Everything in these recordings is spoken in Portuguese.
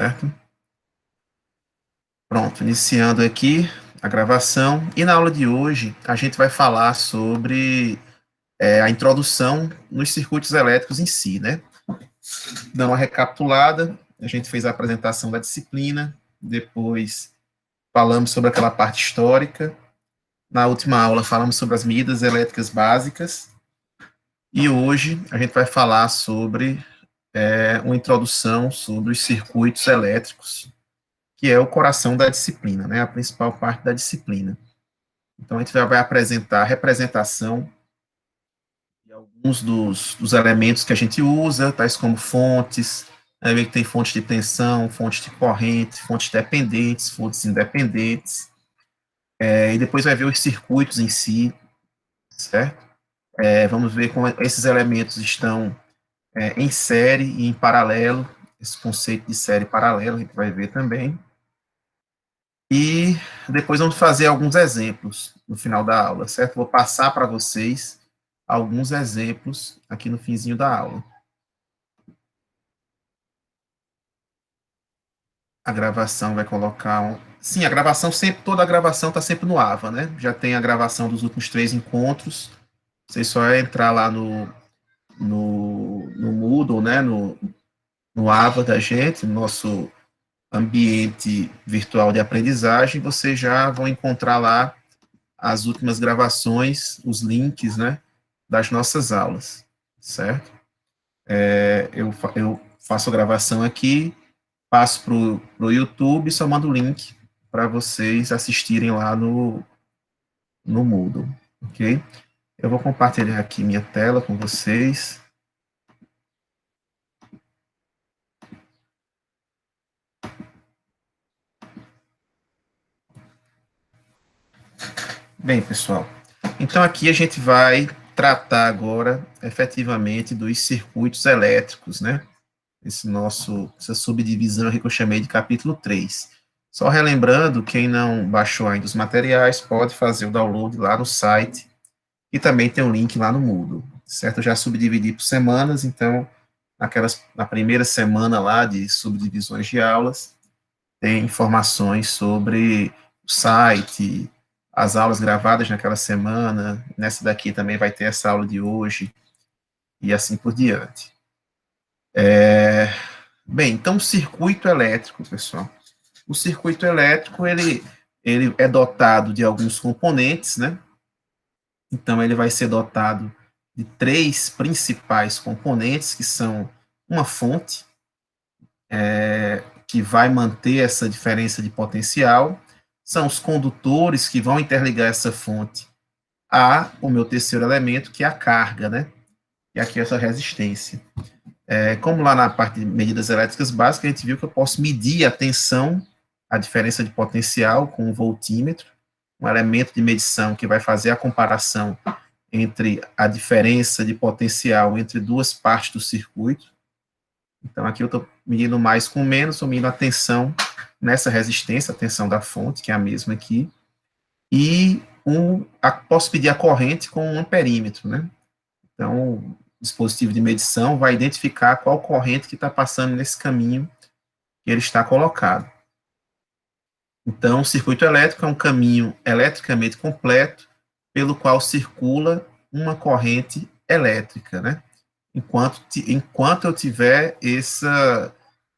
certo? Pronto, iniciando aqui a gravação. E na aula de hoje, a gente vai falar sobre a introdução nos circuitos elétricos em si, né? Dando uma recapitulada, a gente fez a apresentação da disciplina, depois falamos sobre aquela parte histórica. Na última aula, falamos sobre as medidas elétricas básicas. E hoje, a gente vai falar sobre uma introdução sobre os circuitos elétricos, que é o coração da disciplina, né? A principal parte da disciplina. Então, a gente vai apresentar a representação de alguns dos elementos que a gente usa, tais como fontes, aí vê que tem fonte de tensão, fonte de corrente, fontes dependentes, fontes independentes, e depois vai ver os circuitos em si, certo? Vamos ver como esses elementos estão em série e em paralelo, esse conceito de série paralela, a gente vai ver também. E depois vamos fazer alguns exemplos no final da aula, certo? Vou passar para vocês alguns exemplos aqui no finzinho da aula. A gravação vai colocar Sim, a gravação sempre, toda a gravação está sempre no AVA, né? Já tem a gravação dos últimos 3 encontros. Vocês só entrar lá no Moodle, né? No AVA da gente, no nosso ambiente virtual de aprendizagem, vocês já vão encontrar lá as últimas gravações, os links, né, das nossas aulas, certo? Eu faço a gravação aqui, passo para o YouTube e só mando o link para vocês assistirem lá no Moodle, ok? Eu vou compartilhar aqui minha tela com vocês. Bem, pessoal, então aqui a gente vai tratar agora, efetivamente, dos circuitos elétricos, né? Essa subdivisão que eu chamei de capítulo 3. Só relembrando, quem não baixou ainda os materiais, pode fazer o download lá no site, e também tem um link lá no Moodle, certo? Eu já subdividi por semanas, então, na primeira semana lá de subdivisões de aulas, tem informações sobre o site, as aulas gravadas naquela semana, nessa daqui também vai ter essa aula de hoje, e assim por diante. Bem, então, o circuito elétrico, pessoal. O circuito elétrico, ele é dotado de alguns componentes, né? Então, ele vai ser dotado de 3 principais componentes, que são uma fonte, que vai manter essa diferença de potencial, são os condutores que vão interligar essa fonte a o meu terceiro elemento, que é a carga, né? E aqui essa resistência. Como lá na parte de medidas elétricas básicas, a gente viu que eu posso medir a tensão, a diferença de potencial com um voltímetro, um elemento de medição que vai fazer a comparação entre a diferença de potencial entre duas partes do circuito. Então, aqui eu estou medindo mais com menos, estou medindo a tensão nessa resistência, a tensão da fonte, que é a mesma aqui, e posso medir a corrente com um amperímetro, né? Então, o dispositivo de medição vai identificar qual corrente que está passando nesse caminho que ele está colocado. Então, o circuito elétrico é um caminho eletricamente completo pelo qual circula uma corrente elétrica, né? Enquanto eu tiver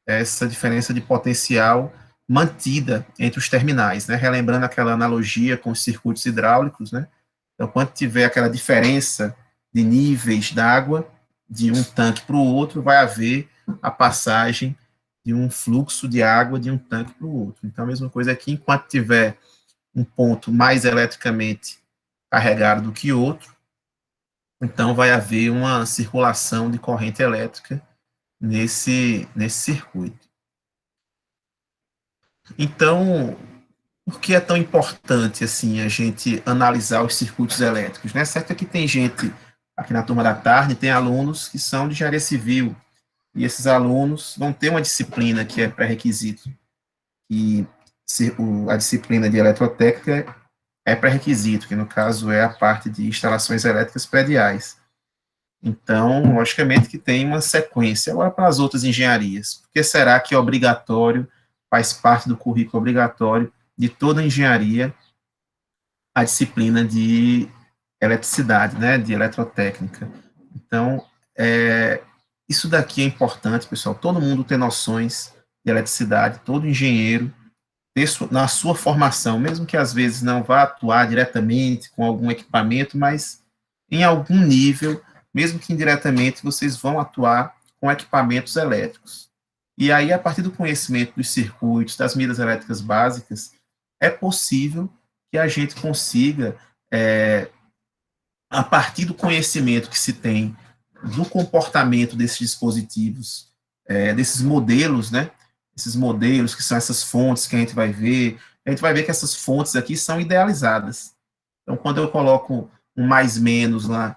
essa diferença de potencial mantida entre os terminais, né? Relembrando aquela analogia com os circuitos hidráulicos, né? Então, quando tiver aquela diferença de níveis d'água de um tanque para o outro, vai haver a passagem de um fluxo de água de um tanque para o outro. Então, a mesma coisa aqui, enquanto tiver um ponto mais eletricamente carregado do que outro, então vai haver uma circulação de corrente elétrica nesse circuito. Então, por que é tão importante assim a gente analisar os circuitos elétricos, né? Certo que tem gente aqui na turma da tarde, tem alunos que são de engenharia civil, e esses alunos vão ter uma disciplina que é pré-requisito, e a disciplina de eletrotécnica é pré-requisito, que no caso é a parte de instalações elétricas prediais. Então, logicamente que tem uma sequência. Agora, para as outras engenharias, por que será que é obrigatório, faz parte do currículo obrigatório de toda engenharia, a disciplina de eletricidade, né, de eletrotécnica? Então, isso daqui é importante, pessoal, todo mundo ter noções de eletricidade, todo engenheiro, ter na sua formação, mesmo que às vezes não vá atuar diretamente com algum equipamento, mas em algum nível, mesmo que indiretamente, vocês vão atuar com equipamentos elétricos. E aí, a partir do conhecimento dos circuitos, das medidas elétricas básicas, é possível que a gente consiga, a partir do conhecimento que se tem do comportamento desses dispositivos, desses modelos, né? Esses modelos que são essas fontes que a gente vai ver que essas fontes aqui são idealizadas. Então, quando eu coloco um mais menos lá,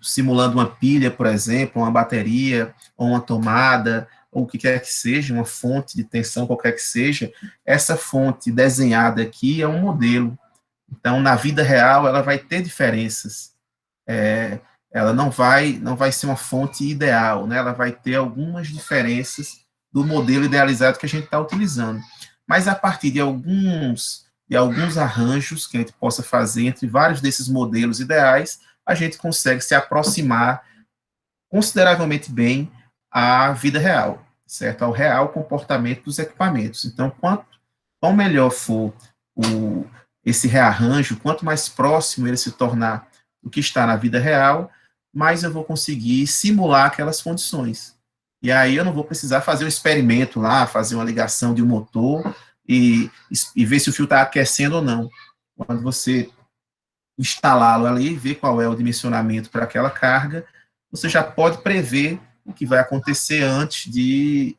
simulando uma pilha, por exemplo, uma bateria, ou uma tomada, ou o que quer que seja, uma fonte de tensão, qualquer que seja, essa fonte desenhada aqui é um modelo. Então, na vida real, ela vai ter diferenças. Ela não vai ser uma fonte ideal, né? Ela vai ter algumas diferenças do modelo idealizado que a gente está utilizando. Mas a partir de alguns arranjos que a gente possa fazer entre vários desses modelos ideais, a gente consegue se aproximar consideravelmente bem à vida real, certo? Ao real comportamento dos equipamentos. Então, quanto melhor for esse rearranjo, quanto mais próximo ele se tornar do que está na vida real, mais eu vou conseguir simular aquelas condições. E aí eu não vou precisar fazer um experimento lá, fazer uma ligação de um motor e ver se o fio está aquecendo ou não. Quando você instalá-lo ali e ver qual é o dimensionamento para aquela carga, você já pode prever o que vai acontecer antes de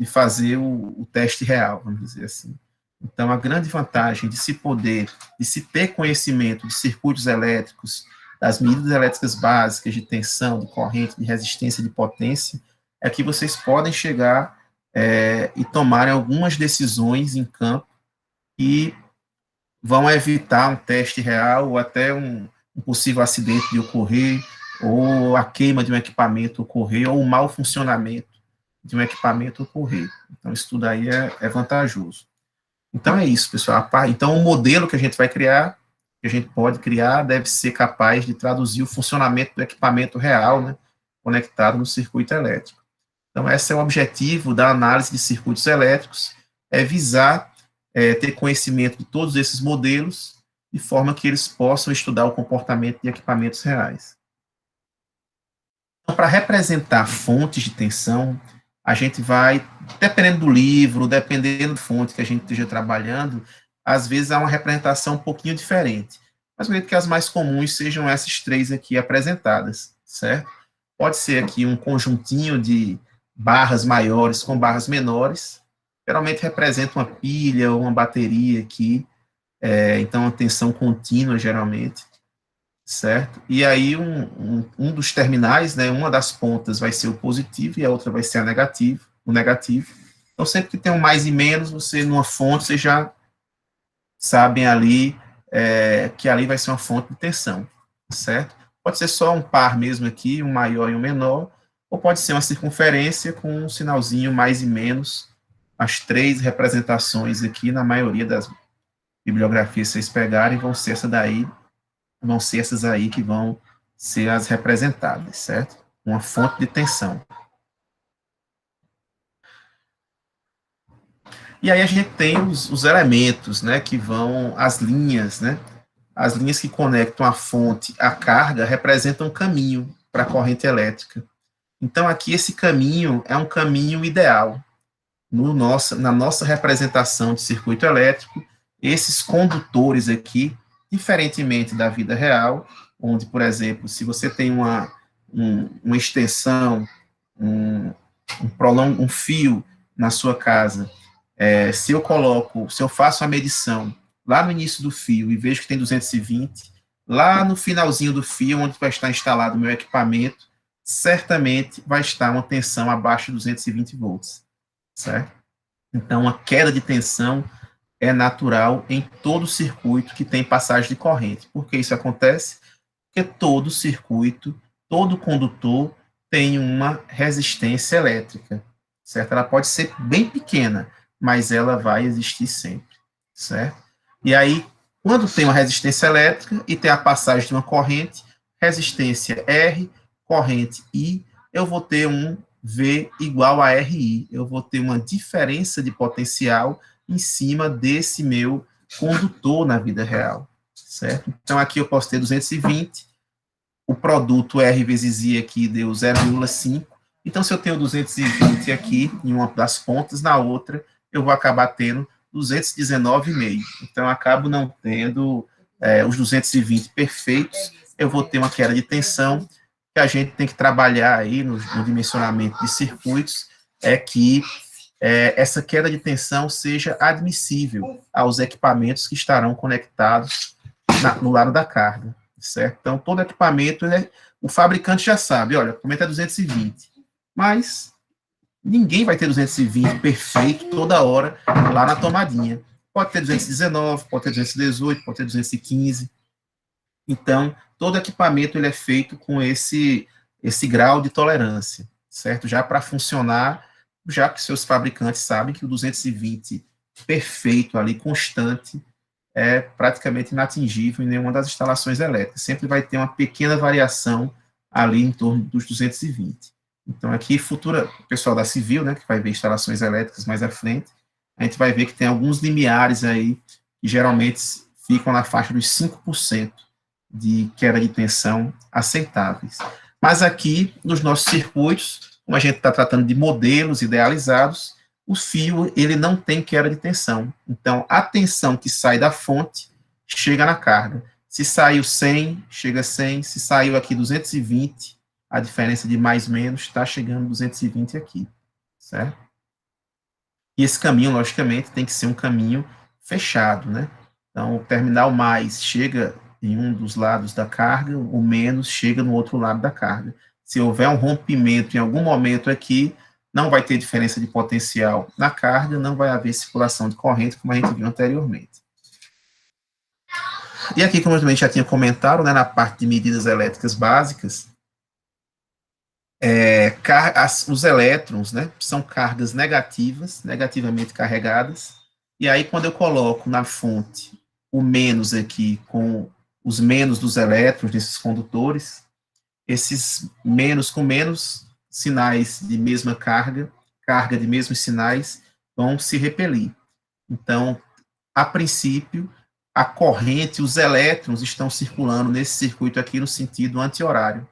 fazer o teste real, vamos dizer assim. Então, a grande vantagem de se ter conhecimento de circuitos elétricos, das medidas elétricas básicas de tensão, de corrente, de resistência, de potência, é que vocês podem chegar e tomarem algumas decisões em campo que vão evitar um teste real ou até um possível acidente de ocorrer, ou a queima de um equipamento ocorrer, ou o mau funcionamento de um equipamento ocorrer. Então, isso tudo aí é vantajoso. Então, é isso, pessoal. Então, o modelo que a gente vai criar, que a gente pode criar, deve ser capaz de traduzir o funcionamento do equipamento real, né, conectado no circuito elétrico. Então, esse é o objetivo da análise de circuitos elétricos, é visar ter conhecimento de todos esses modelos, de forma que eles possam estudar o comportamento de equipamentos reais. Então, para representar fontes de tensão, a gente vai, dependendo do livro, dependendo da fonte que a gente esteja trabalhando, às vezes há uma representação um pouquinho diferente. Mas eu acredito que as mais comuns sejam essas três aqui apresentadas, certo? Pode ser aqui um conjuntinho de barras maiores com barras menores, geralmente representa uma pilha ou uma bateria aqui, então uma tensão contínua, geralmente, certo? E aí um dos terminais, né, uma das pontas vai ser o positivo e a outra vai ser o negativo. Então, sempre que tem um mais e menos, você, numa fonte, vocês já sabem ali que ali vai ser uma fonte de tensão, certo? Pode ser só um par mesmo aqui, um maior e um menor, ou pode ser uma circunferência com um sinalzinho mais e menos. As três representações aqui, na maioria das bibliografias que vocês pegarem, vão ser essas aí que vão ser as representadas, certo? Uma fonte de tensão. E aí a gente tem os elementos, né, que vão, as linhas, né? As linhas que conectam a fonte à carga representam um caminho para a corrente elétrica. Então, aqui, esse caminho é um caminho ideal. Na nossa representação de circuito elétrico, esses condutores aqui, diferentemente da vida real, onde, por exemplo, se você tem uma extensão, um fio na sua casa, se eu faço a medição lá no início do fio e vejo que tem 220, lá no finalzinho do fio, onde vai estar instalado o meu equipamento, certamente vai estar uma tensão abaixo de 220 volts, certo? Então, a queda de tensão é natural em todo circuito que tem passagem de corrente. Por que isso acontece? Porque todo circuito todo condutor tem uma resistência elétrica, certo? Ela pode ser bem pequena, mas ela vai existir sempre, certo? E aí, quando tem uma resistência elétrica e tem a passagem de uma corrente, resistência R, corrente I, eu vou ter um V igual a RI. Eu vou ter uma diferença de potencial em cima desse meu condutor na vida real, certo? Então, aqui eu posso ter 220, o produto R vezes I aqui deu 0,5. Então, se eu tenho 220 aqui, em uma das pontas, na outra, eu vou acabar tendo 219,5. Então, eu acabo não tendo os 220 perfeitos, eu vou ter uma queda de tensão, que a gente tem que trabalhar aí no dimensionamento de circuitos, é que essa queda de tensão seja admissível aos equipamentos que estarão conectados no lado da carga, certo? Então, todo equipamento, o fabricante já sabe, olha, o equipamento é 220, mas ninguém vai ter 220 perfeito toda hora lá na tomadinha. Pode ter 219, pode ter 218, pode ter 215. Então, todo equipamento ele é feito com esse grau de tolerância, certo? Já para funcionar, já que seus fabricantes sabem que o 220 perfeito ali, constante, é praticamente inatingível em nenhuma das instalações elétricas. Sempre vai ter uma pequena variação ali em torno dos 220. Então, aqui, o pessoal da Civil, né, que vai ver instalações elétricas mais à frente, a gente vai ver que tem alguns limiares aí, que geralmente ficam na faixa dos 5% de queda de tensão aceitáveis. Mas aqui, nos nossos circuitos, como a gente está tratando de modelos idealizados, o fio ele não tem queda de tensão. Então, a tensão que sai da fonte chega na carga. Se saiu 100, chega a 100. Se saiu aqui 220, a diferença de mais ou menos está chegando 220 aqui, certo? E esse caminho, logicamente, tem que ser um caminho fechado, né? Então, o terminal mais chega em um dos lados da carga, o menos chega no outro lado da carga. Se houver um rompimento em algum momento aqui, não vai ter diferença de potencial na carga, não vai haver circulação de corrente, como a gente viu anteriormente. E aqui, como eu também já tinha comentado, né, na parte de medidas elétricas básicas, os elétrons, né, são cargas negativas, negativamente carregadas, e aí quando eu coloco na fonte o menos aqui com os menos dos elétrons desses condutores, esses menos com menos sinais de mesma carga de mesmos sinais, vão se repelir. Então, a princípio, a corrente, os elétrons estão circulando nesse circuito aqui no sentido anti-horário.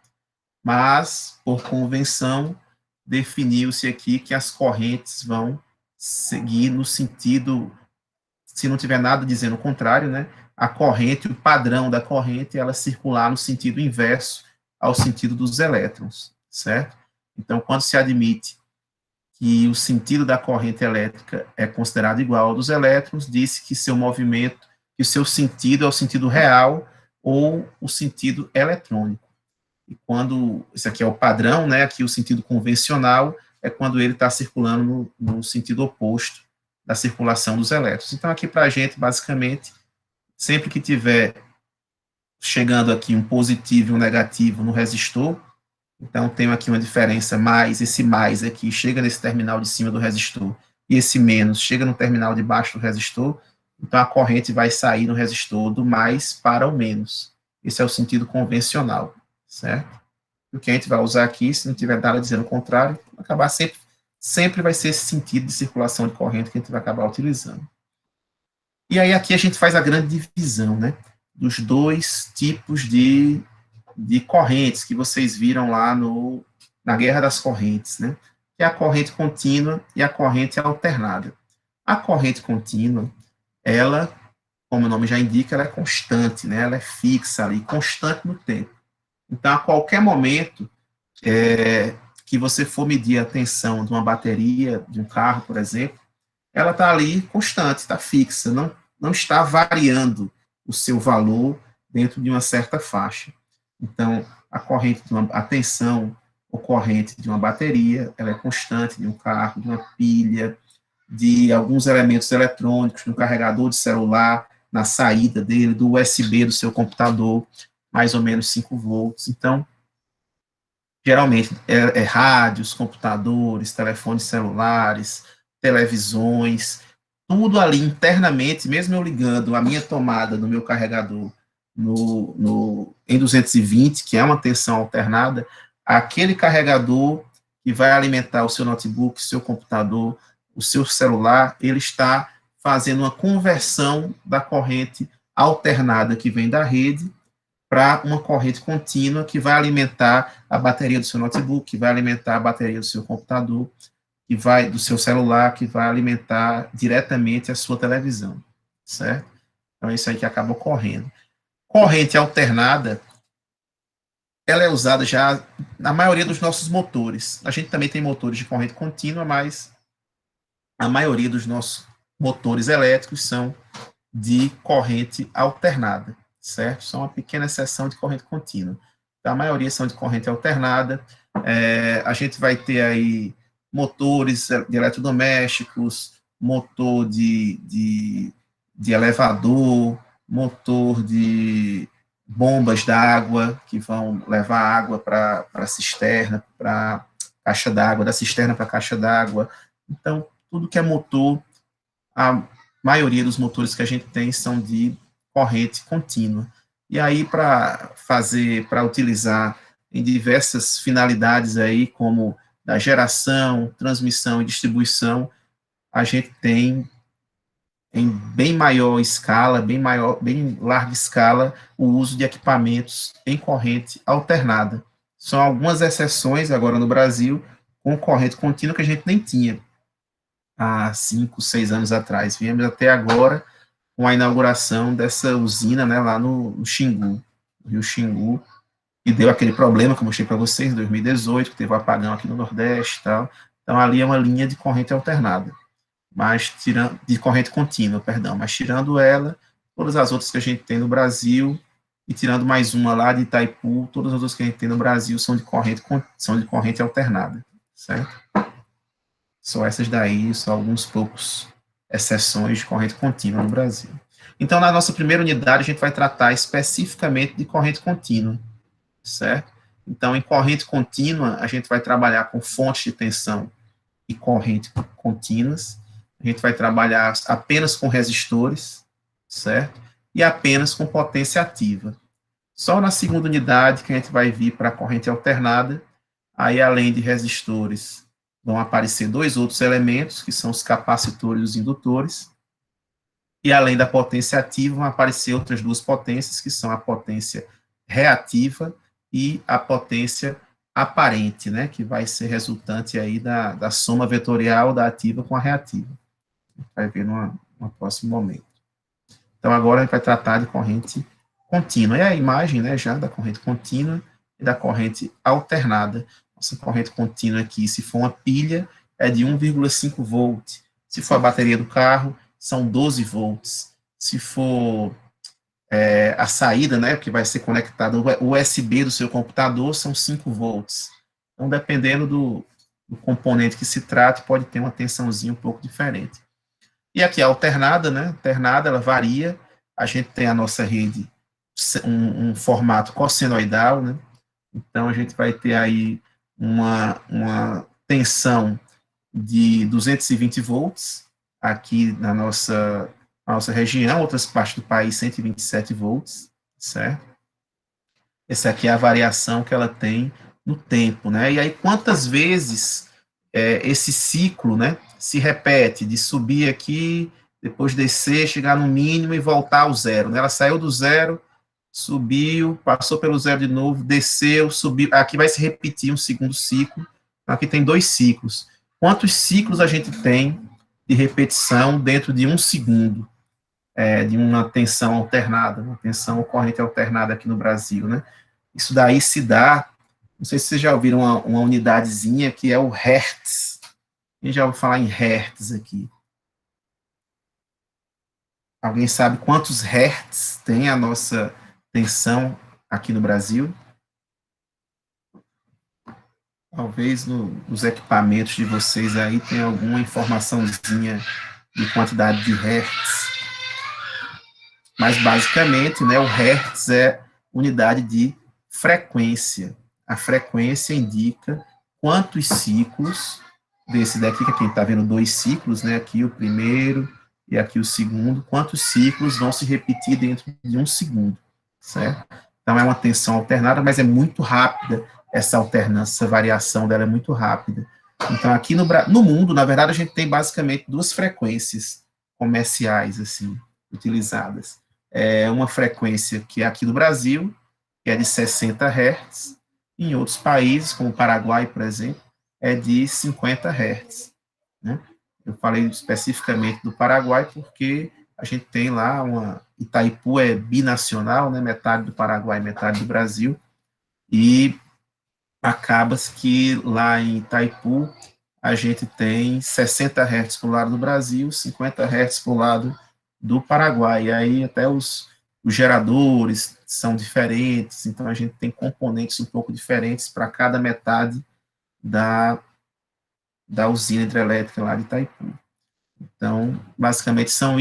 Mas, por convenção, definiu-se aqui que as correntes vão seguir no sentido, se não tiver nada dizendo o contrário, né, a corrente, o padrão da corrente, ela circular no sentido inverso ao sentido dos elétrons, certo? Então, quando se admite que o sentido da corrente elétrica é considerado igual ao dos elétrons, disse que seu movimento, que o seu sentido é o sentido real ou o sentido eletrônico. E quando, isso aqui é o padrão, né, aqui o sentido convencional é quando ele está circulando no sentido oposto da circulação dos elétrons. Então, aqui para a gente, basicamente, sempre que tiver chegando aqui um positivo e um negativo no resistor, então tenho aqui uma diferença mais, esse mais aqui chega nesse terminal de cima do resistor, e esse menos chega no terminal de baixo do resistor, então a corrente vai sair no resistor do mais para o menos. Esse é o sentido convencional, certo? O que a gente vai usar aqui, se não tiver nada dizendo o contrário, acabar sempre vai ser esse sentido de circulação de corrente que a gente vai acabar utilizando. E aí aqui a gente faz a grande divisão, né, dos dois tipos de correntes que vocês viram lá na Guerra das Correntes, né, que é a corrente contínua e a corrente alternada. A corrente contínua, ela, como o nome já indica, ela é constante, né, ela é fixa ali, constante no tempo. Então, a qualquer momento que você for medir a tensão de uma bateria, de um carro, por exemplo, ela está ali constante, está fixa, não está variando o seu valor dentro de uma certa faixa. Então, a tensão ou corrente de uma bateria, ela é constante de um carro, de uma pilha, de alguns elementos eletrônicos, no carregador de celular, na saída dele, do USB do seu computador, mais ou menos 5 volts. Então, Geralmente é rádios, computadores, telefones celulares, televisões, tudo ali internamente, mesmo eu ligando a minha tomada no meu carregador em 220, que é uma tensão alternada, aquele carregador que vai alimentar o seu notebook, o seu computador, o seu celular, ele está fazendo uma conversão da corrente alternada que vem da rede para uma corrente contínua que vai alimentar a bateria do seu notebook, que vai alimentar a bateria do seu computador, que vai do seu celular, que vai alimentar diretamente a sua televisão, certo? Então, é isso aí que acaba ocorrendo. Corrente alternada, ela é usada já na maioria dos nossos motores. A gente também tem motores de corrente contínua, mas a maioria dos nossos motores elétricos são de corrente alternada, certo? Só uma pequena exceção de corrente contínua. A maioria são de corrente alternada. A gente vai ter aí motores de eletrodomésticos, motor de elevador, motor de bombas d'água, que vão levar água para a cisterna, para caixa d'água, da cisterna para a caixa d'água. Então, tudo que é motor, a maioria dos motores que a gente tem são de corrente contínua. E aí, para utilizar em diversas finalidades aí, como da geração, transmissão e distribuição, a gente tem em bem maior escala, bem larga escala, o uso de equipamentos em corrente alternada. São algumas exceções agora no Brasil com corrente contínua que a gente nem tinha há 5, 6 anos atrás. Viemos até agora com a inauguração dessa usina, né, lá no Xingu, no Rio Xingu, e deu aquele problema que eu mostrei para vocês em 2018, que teve um apagão aqui no Nordeste e tal. Então, ali é uma linha de corrente alternada, mas tirando, de corrente contínua, perdão, mas tirando ela, todas as outras que a gente tem no Brasil, e tirando mais uma lá de Itaipu, todas as outras que a gente tem no Brasil são de corrente alternada, certo? Só essas daí, só alguns poucos exceções de corrente contínua no Brasil. Então, na nossa primeira unidade, a gente vai tratar especificamente de corrente contínua, certo? Então, em corrente contínua, a gente vai trabalhar com fontes de tensão e corrente contínuas, a gente vai trabalhar apenas com resistores, certo? E apenas com potência ativa. Só na segunda unidade que a gente vai vir para a corrente alternada, aí além de resistores, vão aparecer dois outros elementos, que são os capacitores e os indutores, e além da potência ativa, vão aparecer outras duas potências, que são a potência reativa e a potência aparente, né, que vai ser resultante aí da soma vetorial da ativa com a reativa. A gente vai ver num próximo momento. Então, agora a gente vai tratar de corrente contínua. É a imagem, né, já da corrente contínua e da corrente alternada. Nossa corrente contínua aqui, se for uma pilha, é de 1,5 volt. Se for a bateria do carro, são 12 volts. Se for a saída, né, que vai ser conectado o USB do seu computador, são 5 volts. Então, dependendo do componente que se trate, pode ter uma tensãozinha um pouco diferente. E aqui a alternada, né, alternada, ela varia. A gente tem a nossa rede, um formato cossenoidal, né, então a gente vai ter aí uma tensão de 220 volts, aqui na nossa região, outras partes do país, 127 volts, certo? Essa aqui é a variação que ela tem no tempo, né? E aí, quantas vezes esse ciclo, né, se repete, de subir aqui, depois descer, chegar no mínimo e voltar ao zero, né? Ela saiu do zero, subiu, passou pelo zero de novo, desceu, subiu. Aqui vai se repetir um segundo ciclo. Aqui tem 2 ciclos. Quantos ciclos a gente tem de repetição dentro de 1 segundo de uma tensão alternada, uma tensão corrente alternada aqui no Brasil, né? Isso daí se dá, não sei se vocês já ouviram uma unidadezinha que é o Hertz. Quem já ouviu falar em Hertz aqui? Alguém sabe quantos Hertz tem a nossa tensão aqui no Brasil? Talvez nos equipamentos de vocês aí tenha alguma informaçãozinha de quantidade de Hertz. Mas, basicamente, né, o Hertz é unidade de frequência. A frequência indica quantos ciclos desse daqui, que aqui está vendo 2 ciclos, né? Aqui o primeiro e aqui o segundo, quantos ciclos vão se repetir dentro de 1 segundo, certo? Então, é uma tensão alternada, mas é muito rápida essa alternância, essa variação dela é muito rápida. Então, aqui no mundo, na verdade, a gente tem basicamente 2 frequências comerciais, assim, utilizadas. Uma frequência que é aqui no Brasil, que é de 60 Hz, em outros países, como o Paraguai, por exemplo, é de 50 Hz. Né? Eu falei especificamente do Paraguai porque a gente tem lá Itaipu é binacional, né? Metade do Paraguai, metade do Brasil, e acaba que lá em Itaipu a gente tem 60 Hz para o lado do Brasil, 50 Hz para o lado do Paraguai, e aí até os geradores são diferentes, então a gente tem componentes um pouco diferentes para cada metade da usina hidrelétrica lá de Itaipu. Então, basicamente são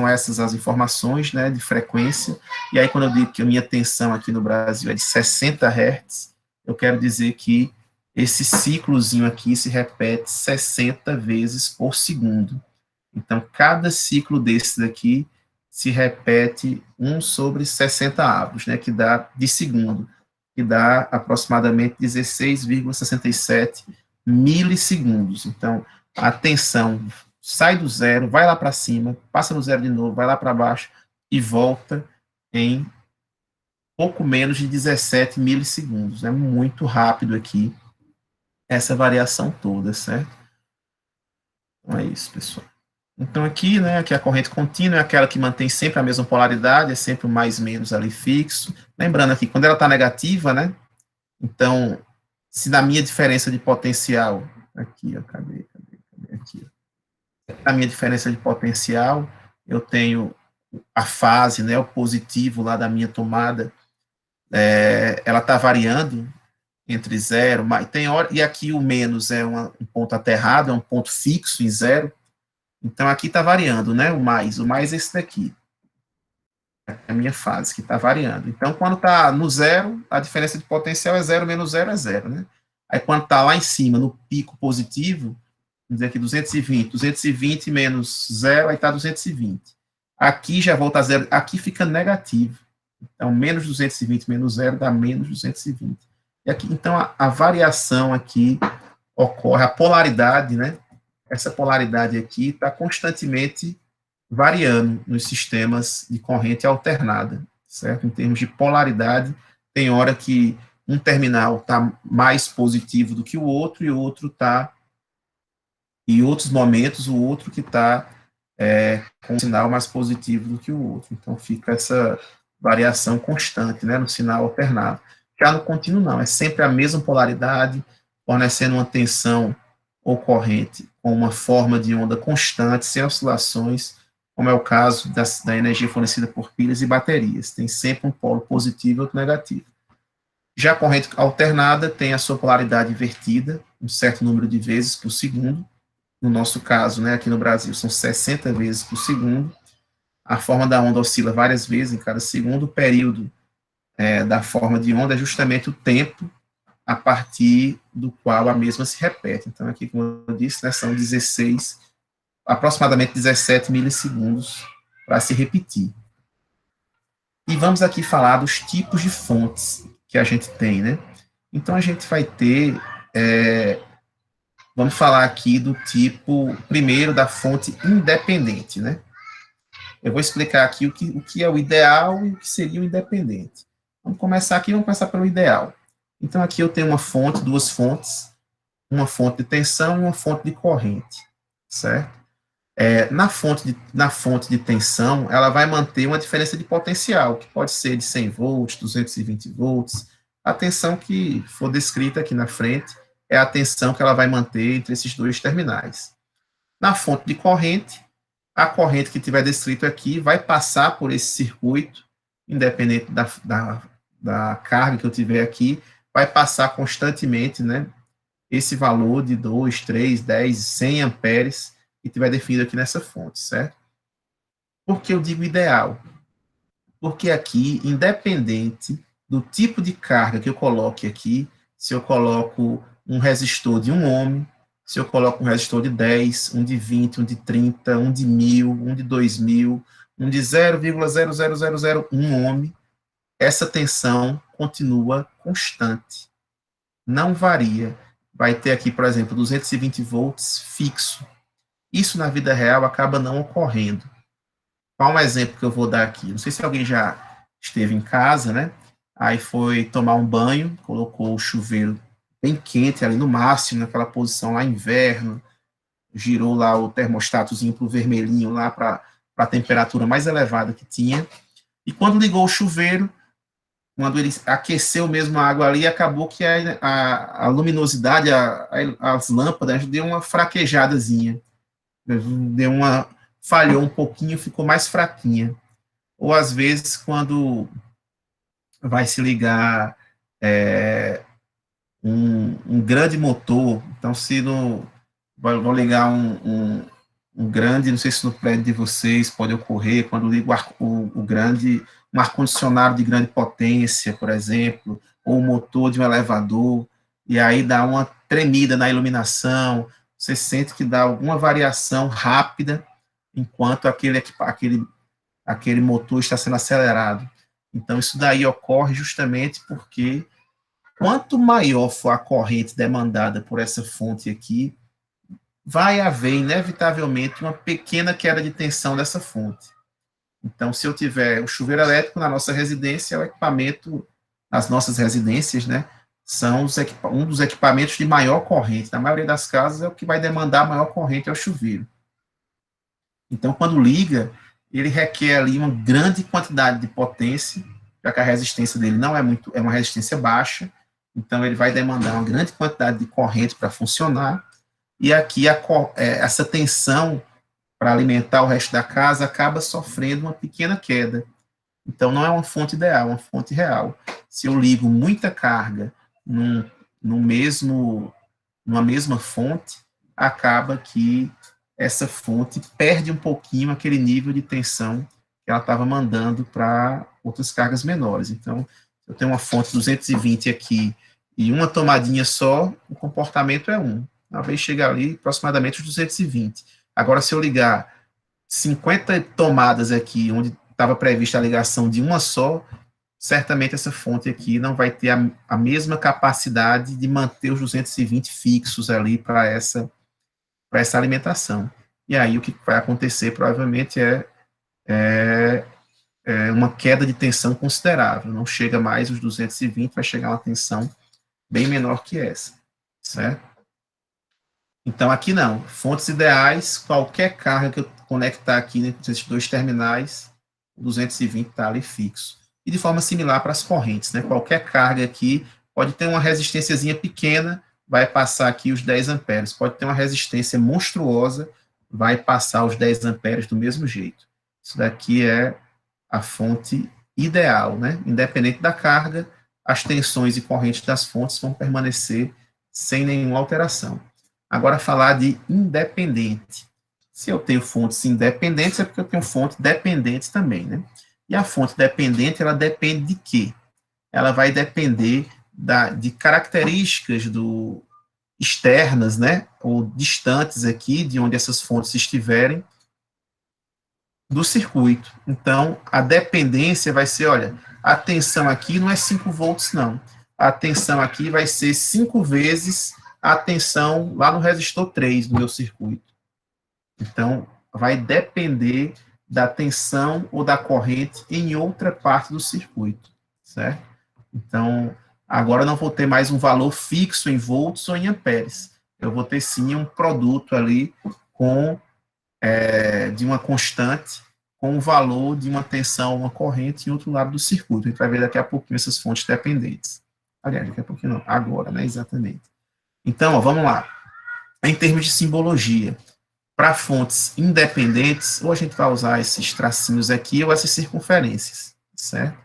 essas as informações, né, de frequência, e aí quando eu digo que a minha tensão aqui no Brasil é de 60 Hz, eu quero dizer que esse ciclozinho aqui se repete 60 vezes por segundo. Então, cada ciclo desse daqui se repete 1 sobre 60 avos, né, que dá de segundo, que dá aproximadamente 16,67 milissegundos. Então, a tensão sai do zero, vai lá para cima, passa no zero de novo, vai lá para baixo e volta em pouco menos de 17 milissegundos. É muito rápido aqui essa variação toda, certo? Então é isso, pessoal. Então aqui, né, aqui a corrente contínua é aquela que mantém sempre a mesma polaridade, é sempre o mais menos ali fixo. Lembrando aqui, quando ela está negativa, né, então, se na minha diferença de potencial, aqui, ó, cadê aqui, ó. Na minha diferença de potencial, eu tenho a fase, né, o positivo lá da minha tomada, ela está variando entre zero, tem hora, e aqui o menos é um ponto aterrado, é um ponto fixo em zero, então aqui está variando, né, o mais é esse daqui, é a minha fase, que está variando. Então, quando está no zero, a diferença de potencial é zero, menos zero é zero, né? Aí, quando está lá em cima, no pico positivo, vamos dizer aqui 220 menos zero, aí está 220. Aqui já volta a zero, aqui fica negativo. Então, menos 220 menos zero dá menos 220. E aqui, então, a variação aqui ocorre, a polaridade, né? Essa polaridade aqui está constantemente variando nos sistemas de corrente alternada, certo? Em termos de polaridade, tem hora que um terminal está mais positivo do que o outro, e o outro está, em outros momentos, o outro que está com um sinal mais positivo do que o outro. Então, fica essa variação constante, né, no sinal alternado. Já no contínuo, não, é sempre a mesma polaridade, fornecendo uma tensão ou corrente com uma forma de onda constante, sem oscilações, como é o caso da energia fornecida por pilhas e baterias. Tem sempre um polo positivo e outro negativo. Já a corrente alternada tem a sua polaridade invertida, um certo número de vezes por segundo. No nosso caso, né, aqui no Brasil, são 60 vezes por segundo. A forma da onda oscila várias vezes em cada segundo. O período da forma de onda é justamente o tempo a partir do qual a mesma se repete. Então, aqui, como eu disse, né, são aproximadamente 17 milissegundos para se repetir. E vamos aqui falar dos tipos de fontes que a gente tem, né? Então, a gente vai ter, vamos falar aqui do tipo, primeiro, da fonte independente, né? Eu vou explicar aqui o que é o ideal e o que seria o independente. Vamos começar pelo ideal. Então, aqui eu tenho duas fontes, uma fonte de tensão e uma fonte de corrente, certo? Na fonte de tensão, ela vai manter uma diferença de potencial, que pode ser de 100 volts, 220 volts. A tensão que for descrita aqui na frente é a tensão que ela vai manter entre esses dois terminais. Na fonte de corrente, a corrente que tiver descrito aqui vai passar por esse circuito, independente da carga que eu tiver aqui, vai passar constantemente, né, esse valor de 2, 3, 10, 100 amperes que tiver definido aqui nessa fonte, certo? Por que eu digo ideal? Porque aqui, independente do tipo de carga que eu coloque aqui, se eu coloco um resistor de 1 ohm, se eu coloco um resistor de 10, um de 20, um de 30, um de 1000, um de 2000, um de 0,00001 ohm, essa tensão continua constante, não varia. Vai ter aqui, por exemplo, 220 volts fixo. Isso na vida real acaba não ocorrendo. Qual um exemplo que eu vou dar aqui? Não sei se alguém já esteve em casa, né? Aí foi tomar um banho, colocou o chuveiro bem quente ali no máximo, naquela posição lá inverno, girou lá o termostatozinho para o vermelhinho lá para a temperatura mais elevada que tinha. E quando ligou o chuveiro, quando ele aqueceu mesmo a água ali, acabou que a luminosidade, as lâmpadas deu uma fraquejadazinha, falhou um pouquinho, ficou mais fraquinha. Ou às vezes quando vai se ligar um grande motor, então se no, vou ligar um grande, não sei se no prédio de vocês pode ocorrer, quando liga o grande, um ar-condicionado de grande potência, por exemplo, ou o motor de um elevador, e aí dá uma tremida na iluminação, você sente que dá alguma variação rápida enquanto aquele motor está sendo acelerado. Então, isso daí ocorre justamente porque quanto maior for a corrente demandada por essa fonte aqui, vai haver, inevitavelmente, uma pequena queda de tensão dessa fonte. Então, se eu tiver o chuveiro elétrico na nossa residência, é o equipamento, nas nossas residências, né, são um dos equipamentos de maior corrente. Na maioria das casas, é o que vai demandar maior corrente, é o chuveiro. Então, quando liga, ele requer ali uma grande quantidade de potência, já que a resistência dele não é muito, é uma resistência baixa, então ele vai demandar uma grande quantidade de corrente para funcionar, e aqui essa tensão para alimentar o resto da casa acaba sofrendo uma pequena queda. Então, não é uma fonte ideal, é uma fonte real. Se eu ligo muita carga numa mesma fonte, acaba que essa fonte perde um pouquinho aquele nível de tensão que ela estava mandando para outras cargas menores. Então, eu tenho uma fonte 220 aqui e uma tomadinha só, o comportamento é 1. Uma vez chega ali, aproximadamente os 220. Agora, se eu ligar 50 tomadas aqui, onde estava prevista a ligação de uma só, certamente essa fonte aqui não vai ter a mesma capacidade de manter os 220 fixos ali para essa alimentação. E aí o que vai acontecer provavelmente é uma queda de tensão considerável, não chega mais os 220, vai chegar uma tensão bem menor que essa, certo? Então aqui não, fontes ideais, qualquer carga que eu conectar aqui entre esses dois terminais, o 220 está ali fixo. E de forma similar para as correntes, né? Qualquer carga aqui pode ter uma resistênciazinha pequena, vai passar aqui os 10 amperes. Pode ter uma resistência monstruosa, vai passar os 10 amperes do mesmo jeito. Isso daqui é a fonte ideal, né? Independente da carga, as tensões e correntes das fontes vão permanecer sem nenhuma alteração. Agora, falar de independente. Se eu tenho fontes independentes, é porque eu tenho fontes dependentes também, né? E a fonte dependente, ela depende de quê? Ela vai depender de características externas, né, ou distantes aqui, de onde essas fontes estiverem, do circuito. Então, a dependência vai ser, olha, a tensão aqui não é 5 volts, não. A tensão aqui vai ser 5 vezes a tensão lá no resistor 3 do meu circuito. Então, vai depender da tensão ou da corrente em outra parte do circuito, certo? Então, agora eu não vou ter mais um valor fixo em volts ou em amperes. Eu vou ter sim um produto ali de uma constante com o valor de uma tensão, uma corrente em outro lado do circuito. A gente vai ver daqui a pouquinho essas fontes dependentes. Aliás, daqui a pouquinho não, agora, né, exatamente. Então, ó, vamos lá. Em termos de simbologia, para fontes independentes, ou a gente vai usar esses tracinhos aqui, ou essas circunferências, certo?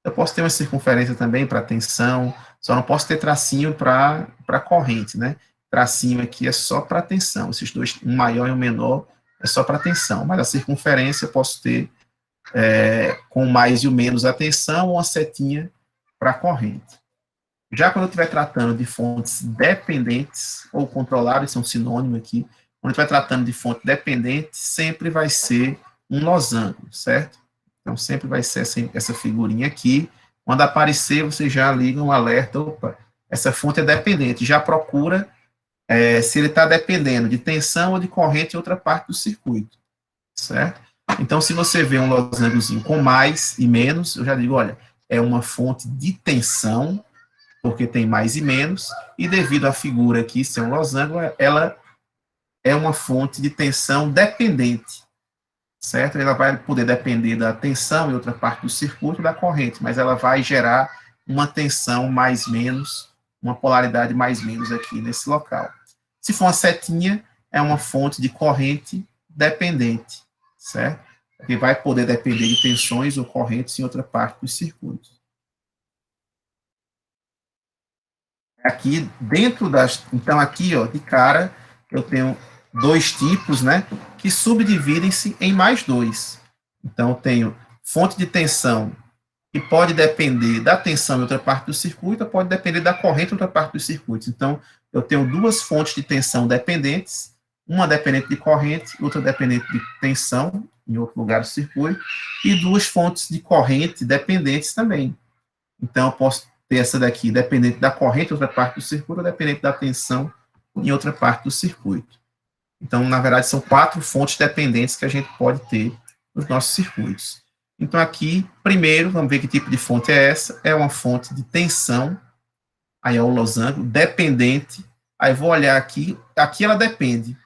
Eu posso ter uma circunferência também para tensão, só não posso ter tracinho para corrente, né? Tracinho aqui é só para tensão, esses dois, um maior e um menor, é só para tensão, mas a circunferência eu posso ter com mais e o menos a tensão, ou uma setinha para corrente. Já quando eu estiver tratando de fontes dependentes, ou controladas, são sinônimo aqui, quando eu estiver tratando de fonte dependente, sempre vai ser um losango, certo? Então, sempre vai ser essa figurinha aqui. Quando aparecer, você já liga um alerta, opa, essa fonte é dependente, já procura se ele está dependendo de tensão ou de corrente em outra parte do circuito, certo? Então, se você vê um losangozinho com mais e menos, eu já digo, olha, é uma fonte de tensão, porque tem mais e menos, e devido à figura aqui ser um losango, ela é uma fonte de tensão dependente, certo? Ela vai poder depender da tensão em outra parte do circuito da corrente, mas ela vai gerar uma tensão mais menos, uma polaridade mais menos aqui nesse local. Se for uma setinha, é uma fonte de corrente dependente, certo? Que vai poder depender de tensões ou correntes em outra parte do circuito. Aqui dentro das, então aqui, ó, de cara, eu tenho dois tipos, né, que subdividem-se em mais dois. Então eu tenho fonte de tensão que pode depender da tensão em outra parte do circuito, ou pode depender da corrente em outra parte do circuito. Então eu tenho duas fontes de tensão dependentes, uma dependente de corrente, outra dependente de tensão em outro lugar do circuito, e duas fontes de corrente dependentes também. Então, eu posso ter essa daqui dependente da corrente em outra parte do circuito, ou dependente da tensão em outra parte do circuito. Então, na verdade, são quatro fontes dependentes que a gente pode ter nos nossos circuitos. Então, aqui, primeiro, vamos ver que tipo de fonte é essa. É uma fonte de tensão, aí é o losango, dependente. Aí vou olhar aqui, aqui ela depende.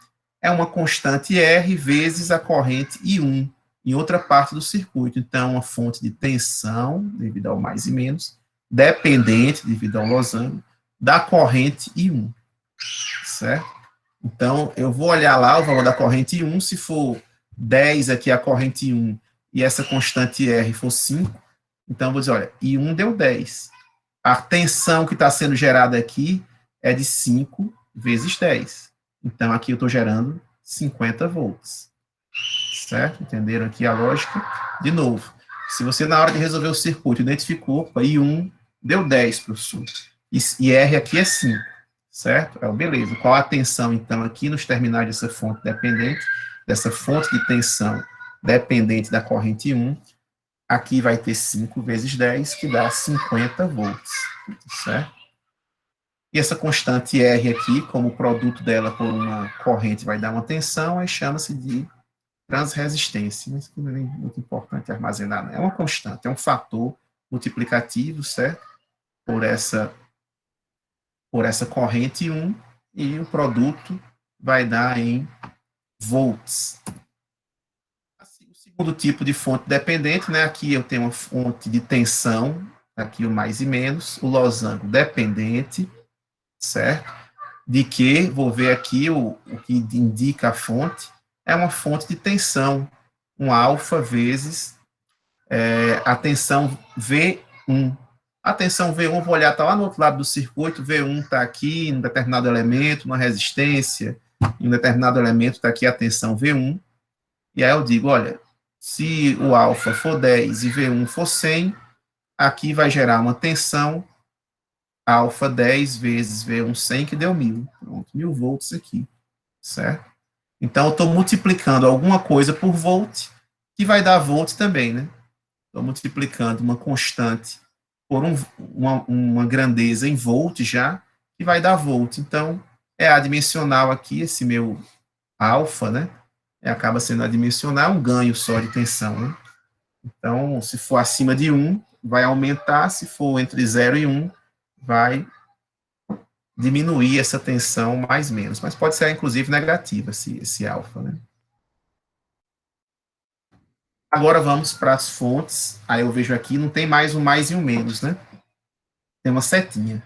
É uma constante R vezes a corrente I1 em outra parte do circuito. Então, uma fonte de tensão, devido ao mais e menos, dependente, devido ao losango, da corrente I1, certo? Então, eu vou olhar lá o valor da corrente I1, se for 10 aqui a corrente I1 e essa constante R for 5, então eu vou dizer, olha, I1 deu 10. A tensão que está sendo gerada aqui é de 5 vezes 10. Então, aqui eu estou gerando 50 volts. Certo? Entenderam aqui a lógica? De novo, se você na hora de resolver o circuito identificou, opa, I1 deu 10, professor, e R aqui é 5, certo? Beleza. Qual a tensão, então, aqui nos terminais dessa fonte dependente, dessa fonte de tensão dependente da corrente I1, aqui vai ter 5 vezes 10, que dá 50 volts, certo? E essa constante R aqui, como o produto dela por uma corrente vai dar uma tensão, aí chama-se de transresistência, mas que não é muito importante armazenar, é uma constante, é um fator multiplicativo, certo? Por essa corrente 1, e o produto vai dar em volts. Assim, o segundo tipo de fonte dependente, né? Aqui eu tenho uma fonte de tensão, aqui o mais e menos, o losango dependente, certo? De que, vou ver aqui o que indica a fonte, é uma fonte de tensão, um alfa vezes a tensão V1. A tensão V1, vou olhar, está lá no outro lado do circuito, V1 está aqui em um determinado elemento, uma resistência, em um determinado elemento está aqui a tensão V1, e aí eu digo, olha, se o alfa for 10 e V1 for 100, aqui vai gerar uma tensão alfa 10 vezes V1 100, que deu 1000. Pronto, 1000 volts aqui, certo? Então, eu estou multiplicando alguma coisa por volt, que vai dar volt também, né? Estou multiplicando uma constante por uma grandeza em volt já, que vai dar volt. Então, é adimensional aqui, esse meu alfa, né? Acaba sendo adimensional, um ganho só de tensão, né? Então, se for acima de 1, vai aumentar, se for entre 0 e 1, vai diminuir essa tensão mais menos. Mas pode ser, inclusive, negativa, esse alfa, né? Agora vamos para as fontes. Aí eu vejo aqui, não tem mais um mais e um menos, né? Tem uma setinha.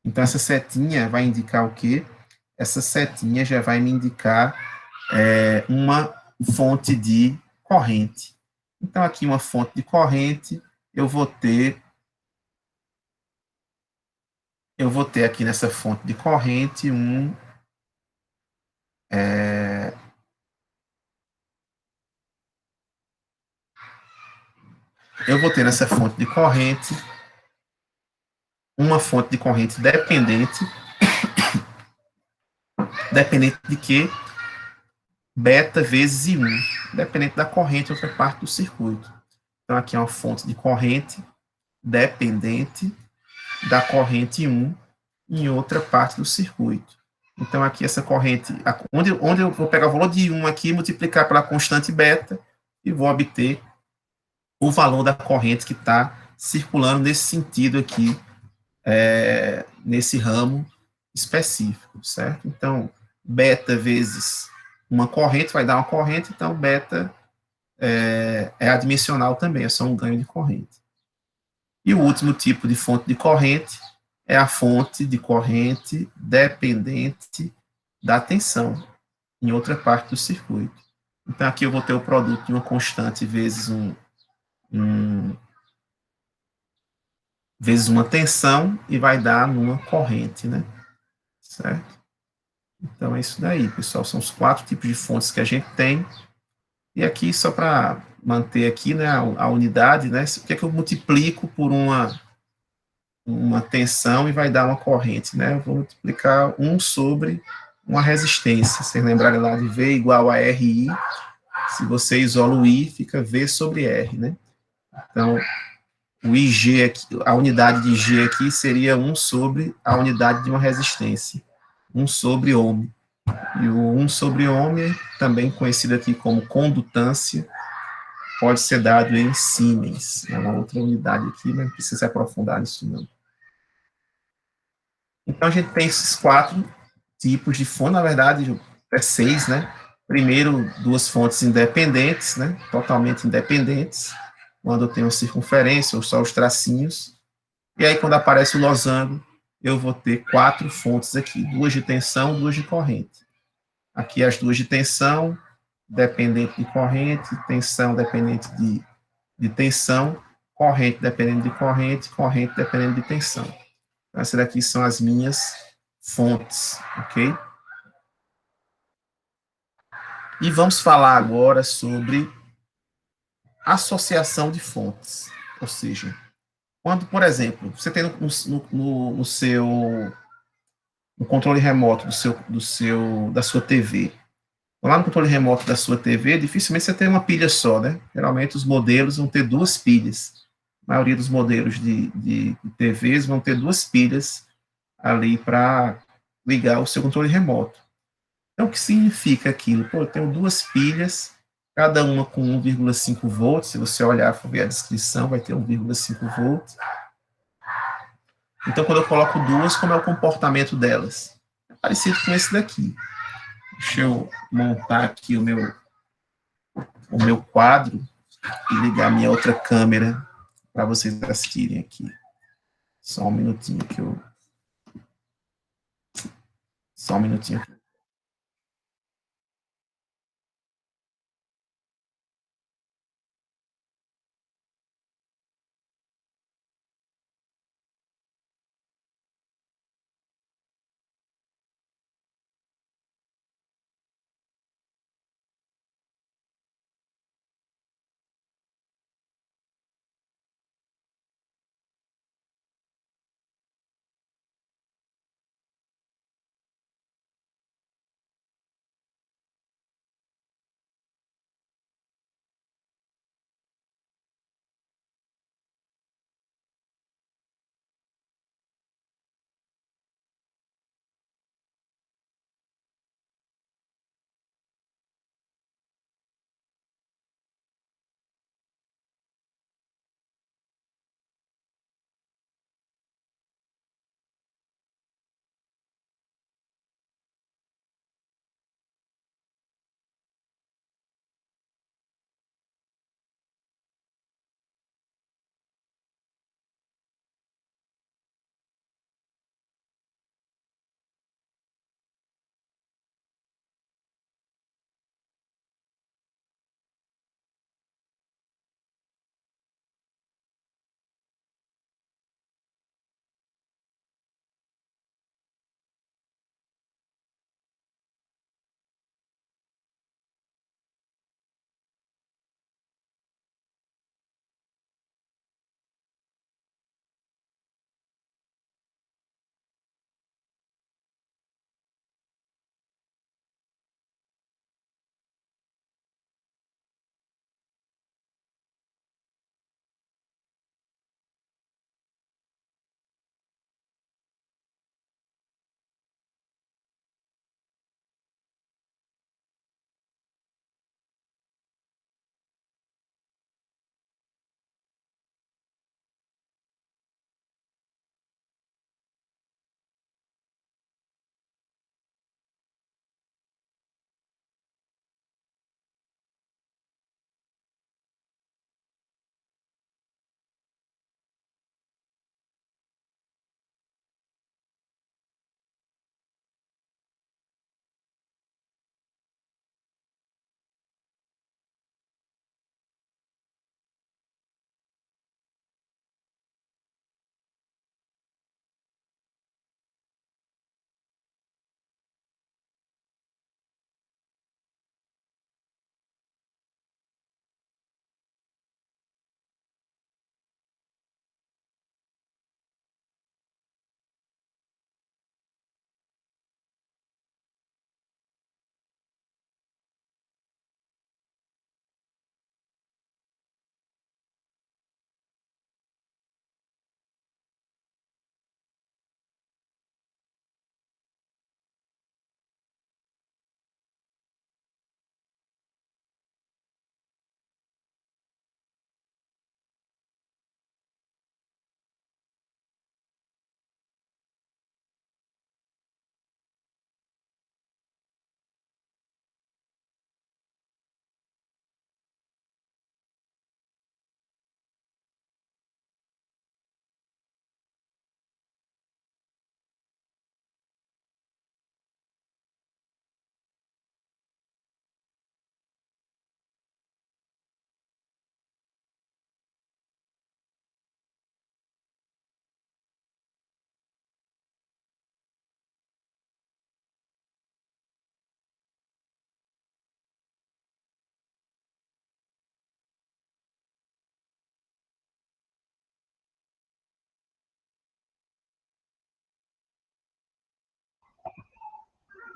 Então, essa setinha vai indicar o quê? Essa setinha já vai me indicar uma fonte de corrente. Então, aqui uma fonte de corrente, eu vou ter aqui nessa fonte de corrente eu vou ter nessa fonte de corrente uma fonte de corrente dependente de quê? Beta vezes I1, dependente da corrente em outra parte do circuito. Então, aqui é uma fonte de corrente dependente da corrente 1 em outra parte do circuito. Então, aqui essa corrente, onde eu vou pegar o valor de 1 aqui, multiplicar pela constante beta, e vou obter o valor da corrente que está circulando nesse sentido aqui, nesse ramo específico, certo? Então, beta vezes uma corrente vai dar uma corrente, então beta é adimensional também, é só um ganho de corrente. E o último tipo de fonte de corrente é a fonte de corrente dependente da tensão em outra parte do circuito. Então, aqui eu vou ter o produto de uma constante vezes uma tensão e vai dar numa corrente, né? Certo? Então, é isso daí, pessoal. São os 4 tipos de fontes que a gente tem. E aqui, só para manter aqui, né, a unidade, né? O que é que eu multiplico por uma tensão e vai dar uma corrente, né? Eu vou multiplicar 1 sobre uma resistência. Vocês lembrarem lá de V igual a RI, se você isola o I, fica V sobre R, né? Então, o IG aqui, a unidade de G aqui seria 1 sobre a unidade de uma resistência, 1 sobre ohm. E o 1 sobre ohm, também conhecido aqui como condutância, pode ser dado em Siemens. É uma outra unidade aqui, mas não precisa se aprofundar nisso não. Então, a gente tem esses 4 tipos de fonte, na verdade, é 6, né? Primeiro, 2 fontes independentes, né? Totalmente independentes, quando eu tenho circunferência ou só os tracinhos. E aí, quando aparece o losango, eu vou ter 4 fontes aqui, 2 de tensão, 2 de corrente. Aqui as 2 de tensão, dependente de corrente, tensão dependente de tensão, corrente dependente de corrente, corrente dependente de tensão. Então, essas daqui são as minhas fontes, ok? E vamos falar agora sobre associação de fontes. Ou seja, quando, por exemplo, você tem no seu no controle remoto da sua TV. Lá no controle remoto da sua TV, dificilmente você tem uma pilha só, né? Geralmente os modelos vão ter 2 pilhas. A maioria dos modelos de TVs vão ter 2 pilhas ali para ligar o seu controle remoto. Então, o que significa aquilo? Pô, eu tenho 2 pilhas, cada uma com 1,5 volts. Se você olhar, for ver a descrição, vai ter 1,5 volts. Então, quando eu coloco duas, como é o comportamento delas? É parecido com esse daqui. Deixa eu montar aqui o meu quadro e ligar a minha outra câmera para vocês assistirem aqui. Só um minutinho que eu. Só um minutinho.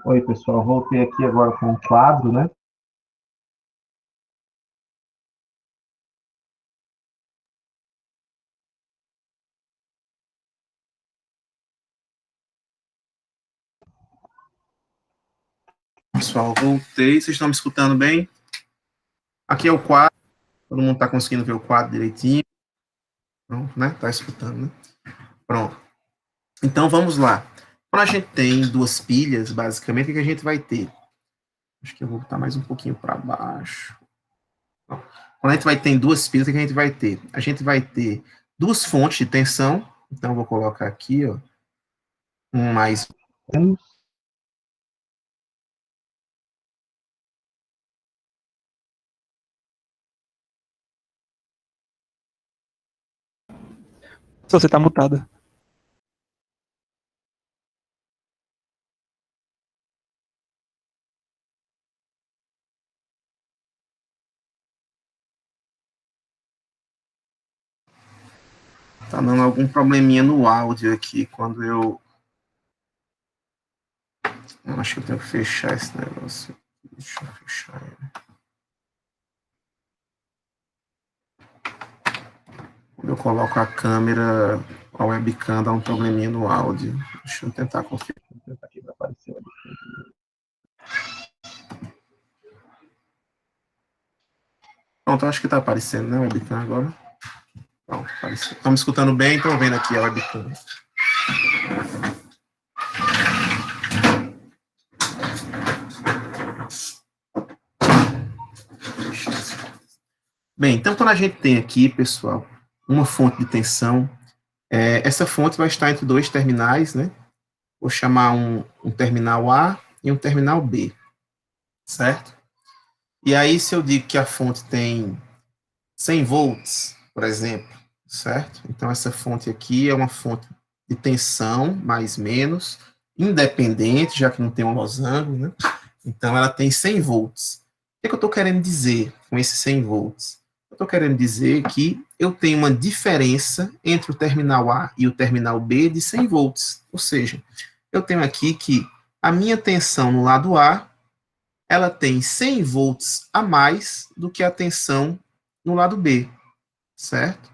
Oi, pessoal, voltei aqui agora com um quadro, né? Pessoal, voltei. Vocês estão me escutando bem? Aqui é o quadro. Todo mundo está conseguindo ver o quadro direitinho? Não, né? Tá escutando, né? Pronto. Então, vamos lá. Quando a gente tem duas pilhas, basicamente, o que a gente vai ter? Acho que eu vou botar mais um pouquinho para baixo. Quando a gente vai ter duas pilhas, o que a gente vai ter? A gente vai ter duas fontes de tensão. Então, eu vou colocar aqui, ó, um mais menos. Se você tá mutada. Tá dando algum probleminha no áudio aqui, quando eu acho que eu tenho que fechar esse negócio. Deixa eu fechar ele. Quando eu coloco a câmera, a webcam dá um probleminha no áudio. Deixa eu tentar configurar. Deixa eu tentar aqui para aparecer a webcam. Pronto, acho que tá aparecendo, né, a webcam agora? Pronto, apareceu. Estão me escutando bem? Estão vendo aqui a webcam. Bem, então quando a gente tem aqui, pessoal, uma fonte de tensão, essa fonte vai estar entre dois terminais, né? Vou chamar um terminal A e um terminal B, certo? E aí, se eu digo que a fonte tem 100 volts, por exemplo, certo? Então, essa fonte aqui é uma fonte de tensão, mais menos, independente, já que não tem um losango, né? Então, ela tem 100 volts. O que eu estou querendo dizer com esses 100 volts? Eu estou querendo dizer que eu tenho uma diferença entre o terminal A e o terminal B de 100 volts. Ou seja, eu tenho aqui que a minha tensão no lado A, ela tem 100 volts a mais do que a tensão no lado B, certo?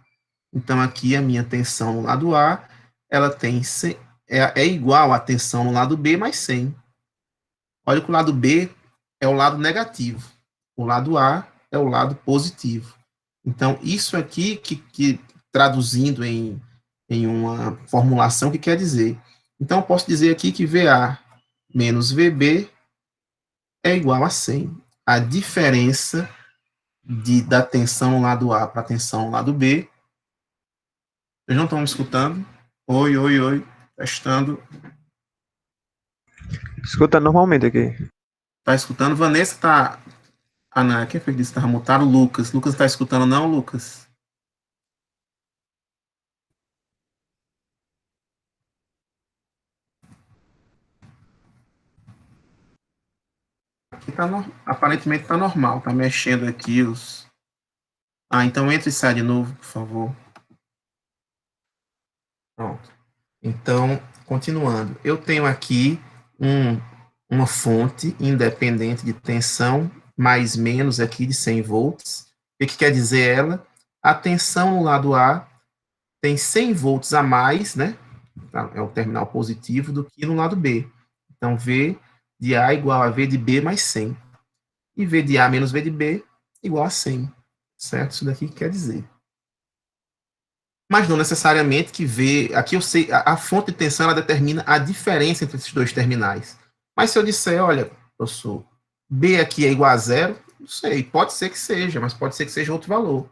Então, aqui a minha tensão no lado A, ela tem 100, é igual à tensão no lado B mais 100. Olha que o lado B é o lado negativo, o lado A é o lado positivo. Então, isso aqui que traduzindo em uma formulação, que quer dizer? Então, eu posso dizer aqui que VA menos VB é igual a 100. A diferença da tensão no lado A para a tensão no lado B. Vocês não estão me escutando? Oi, oi, oi. Testando. Escuta normalmente aqui. Tá escutando? Vanessa tá. Ah, não. Quem foi que disse que estava mutado? Lucas. Lucas tá escutando, não, Lucas? Aqui tá aparentemente tá normal. Tá mexendo aqui os. Ah, então entre e sai de novo, por favor. Pronto. Então, continuando. Eu tenho aqui uma fonte independente de tensão, mais menos aqui de 100 volts. O que quer dizer ela? A tensão no lado A tem 100 volts a mais, né? É o terminal positivo, do que no lado B. Então, V de A igual a V de B mais 100. E V de A menos V de B igual a 100. Certo? Isso daqui quer dizer. Mas não necessariamente que V... Aqui eu sei, a fonte de tensão ela determina a diferença entre esses dois terminais. Mas se eu disser, olha, professor, B aqui é igual a zero, não sei, pode ser que seja, mas pode ser que seja outro valor.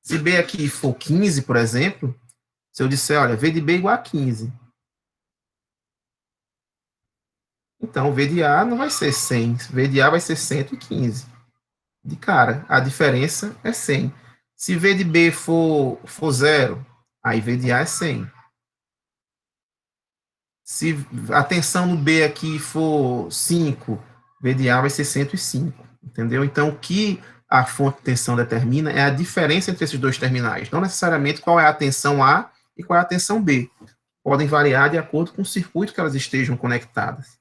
Se B aqui for 15, por exemplo, se eu disser, olha, V de B igual a 15, então V de A não vai ser 100, V de A vai ser 115. De cara, a diferença é 100. Se V de B for zero, aí V de A é 100. Se a tensão no B aqui for 5, V de A vai ser 105. Entendeu? Então, o que a fonte de tensão determina é a diferença entre esses dois terminais. Não necessariamente qual é a tensão A e qual é a tensão B. Podem variar de acordo com o circuito que elas estejam conectadas.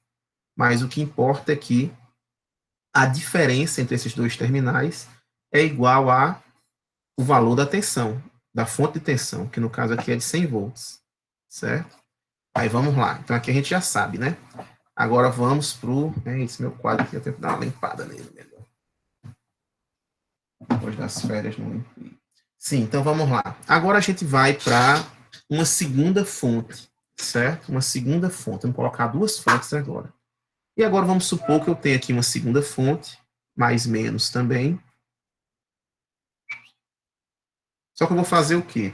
mas o que importa é que a diferença entre esses dois terminais é igual a o valor da tensão, da fonte de tensão, que no caso aqui é de 100 volts, certo? Aí vamos lá. Então aqui a gente já sabe, né? Agora vamos pro... esse meu quadro aqui, eu tenho que dar uma limpada nele melhor. Depois das férias, não limpei. Sim, então vamos lá. Agora a gente vai para uma segunda fonte, certo? Uma segunda fonte. Vamos colocar duas fontes agora. E agora vamos supor que eu tenho aqui uma segunda fonte, mais menos também. Só que eu vou fazer o quê?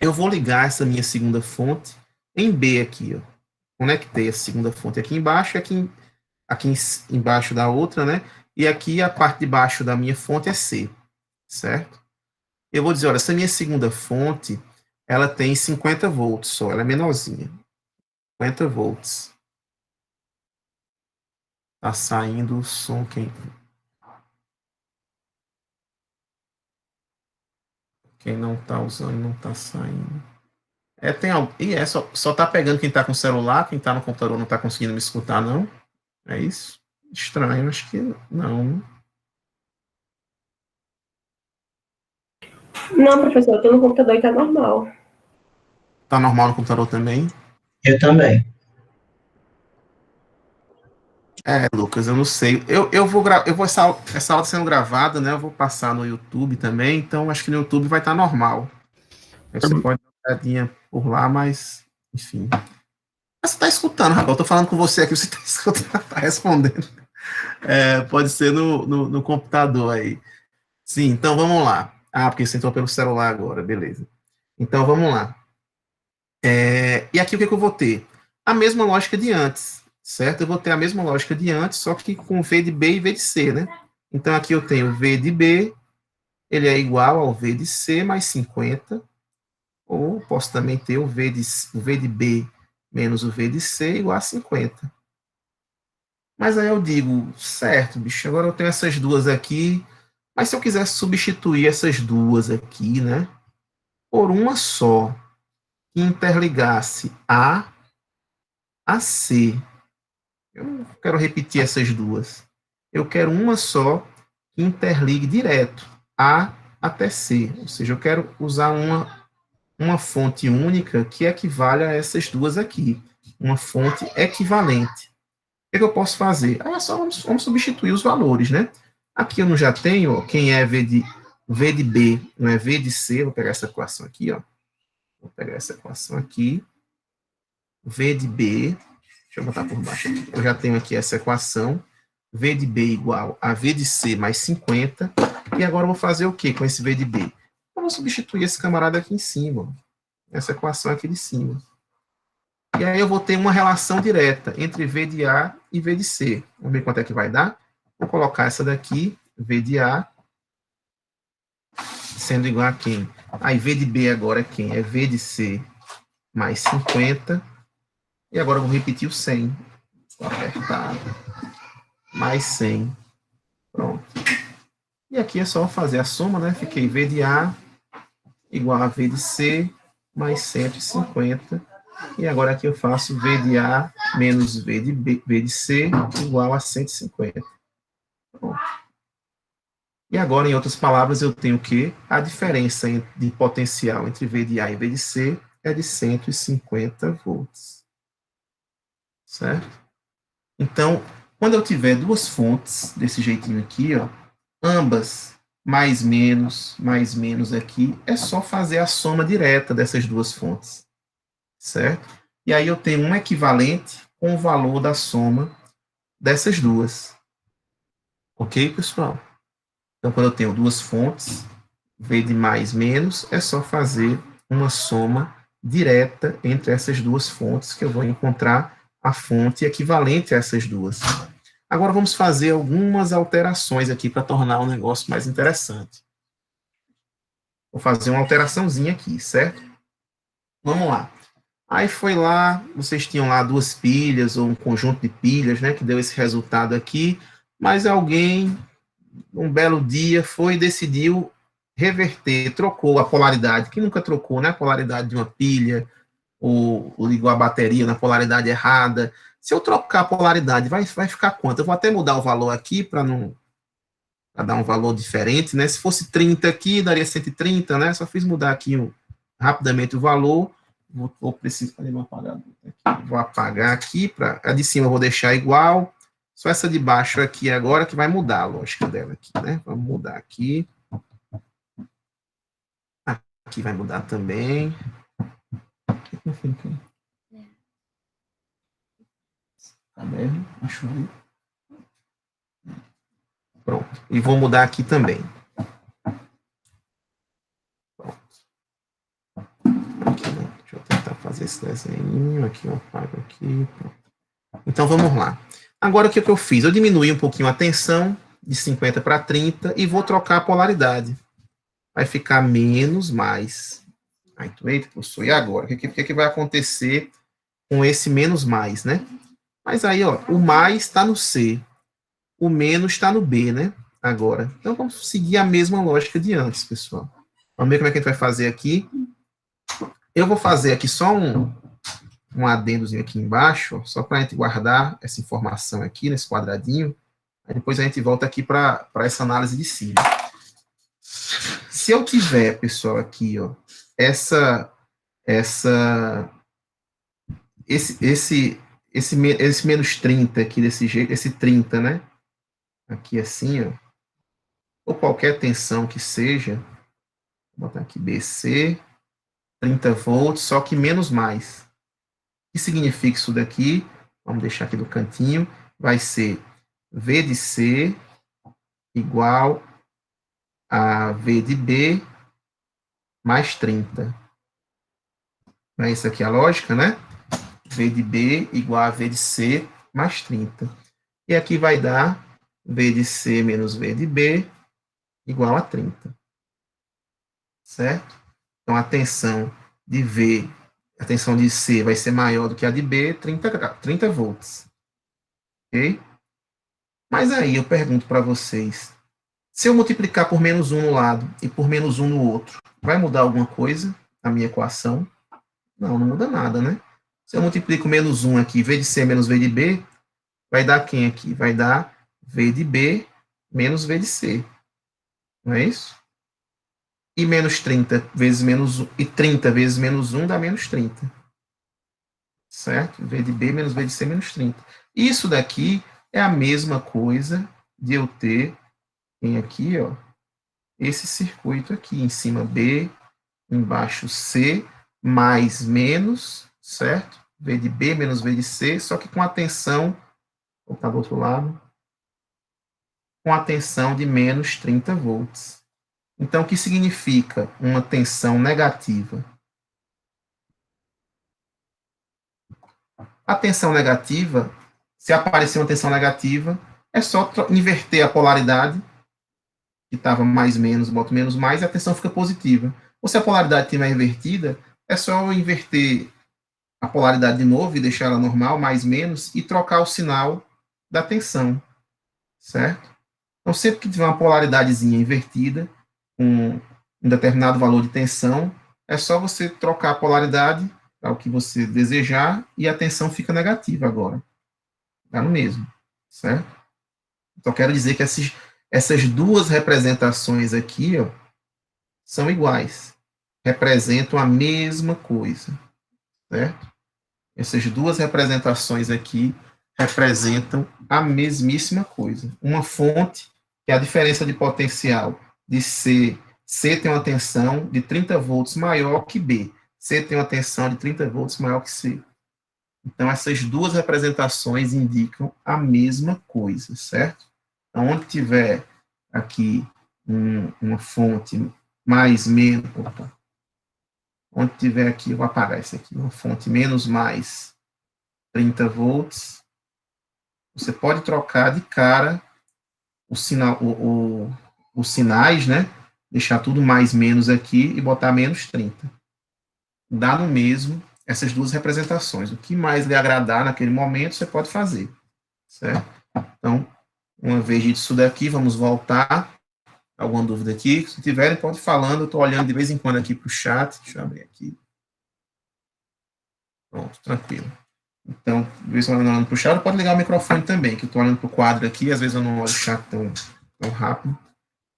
Eu vou ligar essa minha segunda fonte em B aqui, ó. Conectei a segunda fonte aqui embaixo, aqui embaixo da outra, né? E aqui a parte de baixo da minha fonte é C, certo? Eu vou dizer, olha, essa minha segunda fonte, ela tem 50 volts só, ela é menorzinha. 50 volts. Tá saindo o som quem não tá usando não tá saindo. Tem algo. Só tá pegando quem tá com o celular, quem tá no computador não tá conseguindo me escutar, não? É isso? Estranho, acho que não. Não, professor, eu tô no computador e tá normal. Tá normal no computador também? Eu também. Lucas, eu não sei. Essa aula tá sendo gravada, né? Eu vou passar no YouTube também, então acho que no YouTube vai estar normal. Aí você pode dar uma olhadinha por lá, mas, enfim. Mas você tá escutando, Rafael. Eu tô falando com você aqui, você tá escutando, tá respondendo. Pode ser no computador aí. Sim, então vamos lá. Porque você entrou pelo celular agora, beleza. Então vamos lá. E aqui o que eu vou ter? A mesma lógica de antes, certo? Eu vou ter a mesma lógica de antes, só que com V de B e V de C, né? Então aqui eu tenho V de B, ele é igual ao V de C mais 50, ou posso também ter o V de B menos o V de C igual a 50. Mas aí eu digo, certo, bicho, agora eu tenho essas duas aqui, mas se eu quisesse substituir essas duas aqui, né, por uma só, que interligasse A a C, eu não quero repetir essas duas, eu quero uma só que interligue direto A até C, ou seja, eu quero usar uma fonte única que equivale a essas duas aqui, uma fonte equivalente. O que eu posso fazer? Aí é só vamos substituir os valores, né? Aqui eu não já tenho, ó, quem é V de B, não é V de C, vou pegar essa equação aqui, ó. Vou pegar essa equação aqui. V de B, deixa eu botar por baixo aqui. Eu já tenho aqui essa equação. V de B igual a V de C mais 50. E agora eu vou fazer o que com esse V de B? Eu vou substituir esse camarada aqui em cima. Essa equação aqui de cima. E aí eu vou ter uma relação direta entre V de A e V de C. Vamos ver quanto é que vai dar? Vou colocar essa daqui, V de A, sendo igual a quem? Aí V de B agora é quem? É V de C mais 50. E agora eu vou repetir o 100. Vou apertar. Mais 100. Pronto. E aqui é só fazer a soma, né? Fiquei V de A igual a V de C mais 150. E agora aqui eu faço V de A menos V de C igual a 150. Pronto. E agora, em outras palavras, eu tenho que a diferença de potencial entre V de A e V de C é de 150 volts. Certo? Então, quando eu tiver duas fontes, desse jeitinho aqui, ó, ambas mais menos aqui, é só fazer a soma direta dessas duas fontes. Certo? E aí eu tenho um equivalente com o valor da soma dessas duas. Ok, pessoal? Então, quando eu tenho duas fontes, V de mais menos, é só fazer uma soma direta entre essas duas fontes, que eu vou encontrar a fonte equivalente a essas duas. Agora vamos fazer algumas alterações aqui para tornar o negócio mais interessante. Vou fazer uma alteraçãozinha aqui, certo? Vamos lá. Aí foi lá, vocês tinham lá duas pilhas, ou um conjunto de pilhas, né, que deu esse resultado aqui, mas alguém, um belo dia, foi e decidiu reverter, trocou a polaridade, que nunca trocou, né, a polaridade de uma pilha, ou ligou a bateria na polaridade errada, Se eu trocar a polaridade, vai ficar quanto? Eu vou até mudar o valor aqui para dar um valor diferente, né? Se fosse 30 aqui, daria 130, né? Só fiz mudar aqui rapidamente o valor. Vou precisar fazer um apagador aqui. Vou apagar aqui, a de cima eu vou deixar igual. Só essa de baixo aqui agora que vai mudar a lógica dela aqui, né? Vamos mudar aqui. Aqui vai mudar também. Tá bem? Achou aí? Pronto. E vou mudar aqui também. Pronto. Aqui, né? Deixa eu tentar fazer esse desenho. Aqui eu apago aqui. Pronto. Então vamos lá. Agora o que eu fiz? Eu diminuí um pouquinho a tensão de 50 para 30 e vou trocar a polaridade. Vai ficar menos, mais. Aí, eita, professor, e agora? O que vai acontecer com esse menos, mais, né? Mas aí, ó, o mais está no C, o menos está no B, né? Agora. Então, vamos seguir a mesma lógica de antes, pessoal. Vamos ver como é que a gente vai fazer aqui. Eu vou fazer aqui só um adendozinho aqui embaixo, ó, só para a gente guardar essa informação aqui nesse quadradinho. Aí depois a gente volta aqui para essa análise de cima. Se eu tiver, pessoal, aqui, ó, esse menos 30 aqui desse jeito, esse 30, né? Aqui assim, ó. Ou qualquer tensão que seja, vou botar aqui BC, 30 volts, só que menos, mais. O que significa isso daqui? Vamos deixar aqui no cantinho. Vai ser V de C igual a V de B mais 30. Não é isso aqui a lógica, né? V de B igual a V de C mais 30. E aqui vai dar V de C menos V de B igual a 30. Certo? Então, a tensão de V, a tensão de C vai ser maior do que a de B, 30 volts. Ok? Mas aí eu pergunto para vocês, se eu multiplicar por menos 1 no lado e por menos 1 no outro, vai mudar alguma coisa na minha equação? Não, não muda nada, né? Se eu multiplico menos 1 aqui, V de C menos V de B, vai dar quem aqui? Vai dar V de B menos V de C. Não é isso? E menos 30 vezes menos 1, e 30 vezes menos 1 dá menos 30. Certo? V de B menos V de C menos 30. Isso daqui é a mesma coisa de eu ter aqui, ó, esse circuito aqui, em cima B, embaixo C, mais menos, certo? V de B menos V de C, só que com a tensão, vou botar do outro lado, com a tensão de menos 30 volts. Então, o que significa uma tensão negativa? A tensão negativa, se aparecer uma tensão negativa, é só inverter a polaridade, que estava mais menos, boto menos mais, e a tensão fica positiva. Ou se a polaridade estiver invertida, é só eu inverter a polaridade de novo e deixar ela normal, mais menos, e trocar o sinal da tensão, certo? Então, sempre que tiver uma polaridadezinha invertida, com um determinado valor de tensão, é só você trocar a polaridade para o que você desejar e a tensão fica negativa agora. Está no mesmo, certo? Então, quero dizer que essas duas representações aqui, ó, são iguais. Representam a mesma coisa, certo? Essas duas representações aqui representam a mesmíssima coisa. Uma fonte, que é a diferença de potencial de C. C tem uma tensão de 30 volts maior que B. C tem uma tensão de 30 volts maior que C. Então, essas duas representações indicam a mesma coisa, certo? Então, onde tiver aqui uma fonte mais, menos... Opa, onde tiver aqui, eu vou apagar isso aqui, uma fonte menos, mais 30 volts, você pode trocar de cara o sinal, os sinais, né? Deixar tudo mais, menos aqui e botar menos 30. Dá no mesmo essas duas representações. O que mais lhe agradar naquele momento, você pode fazer, certo? Então, uma vez dito isso daqui, vamos voltar. Alguma dúvida aqui? Se tiverem, pode ir falando. Eu estou olhando de vez em quando aqui para o chat. Deixa eu abrir aqui. Pronto, tranquilo. Então, às vezes eu olhando para o chat, pode ligar o microfone também, que eu estou olhando para o quadro aqui, às vezes eu não olho o chat tão rápido.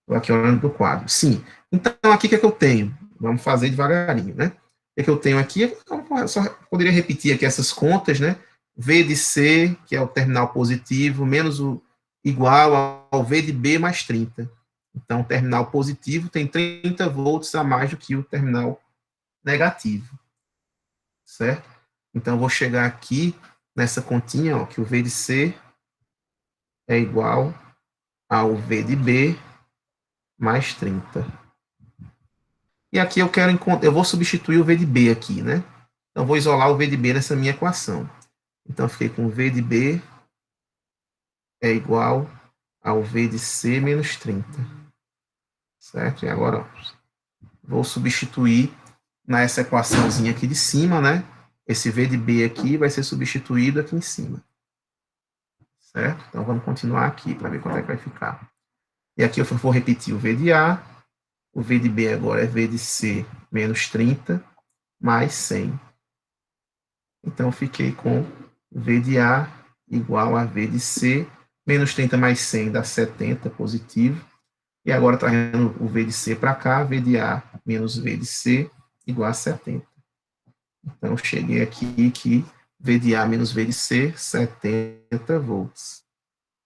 Estou aqui olhando para o quadro. Sim. Então, aqui o que é que eu tenho? Vamos fazer devagarinho, né? O que é que eu tenho aqui? Eu só poderia repetir aqui essas contas, né? V de C, que é o terminal positivo, menos o igual ao V de B mais 30. Então, o terminal positivo tem 30 volts a mais do que o terminal negativo. Certo? Então, eu vou chegar aqui nessa continha, ó, que o V de C é igual ao V de B mais 30. E aqui eu vou substituir o V de B aqui, né? Então, vou isolar o V de B nessa minha equação. Então, eu fiquei com V de B é igual ao V de C menos 30. Certo? E agora, ó, vou substituir nessa equaçãozinha aqui de cima, né? Esse V de B aqui vai ser substituído aqui em cima. Certo? Então, vamos continuar aqui para ver quanto é que vai ficar. E aqui eu vou repetir o V de A. O V de B agora é V de C menos 30 mais 100. Então, eu fiquei com V de A igual a V de C, menos 30 mais 100 dá 70 positivo. E agora, trazendo o V de C para cá, V de A menos V de C igual a 70. Então, eu cheguei aqui que V de A menos V de C, 70 volts.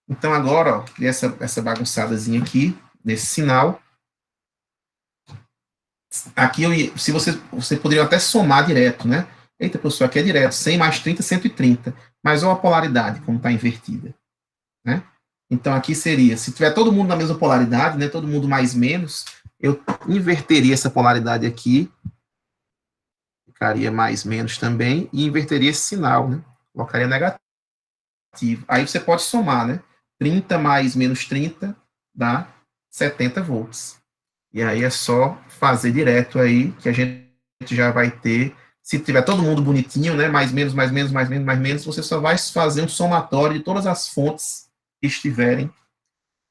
Então, agora, ó, criei essa bagunçadazinha aqui, nesse sinal. Aqui, se você poderia até somar direto, né? Eita, professor, aqui é direto, 100 mais 30, 130. Mas olha a polaridade, como está invertida. Né? Então, aqui seria, se tiver todo mundo na mesma polaridade, né, todo mundo mais menos, eu inverteria essa polaridade aqui, ficaria mais menos também, e inverteria esse sinal, né? Colocaria negativo. Aí você pode somar, né? 30 mais menos 30 dá 70 volts. E aí é só fazer direto aí, que a gente já vai ter. Se tiver todo mundo bonitinho, né? Mais menos, mais menos, mais menos, mais menos, você só vai fazer um somatório de todas as fontes que estiverem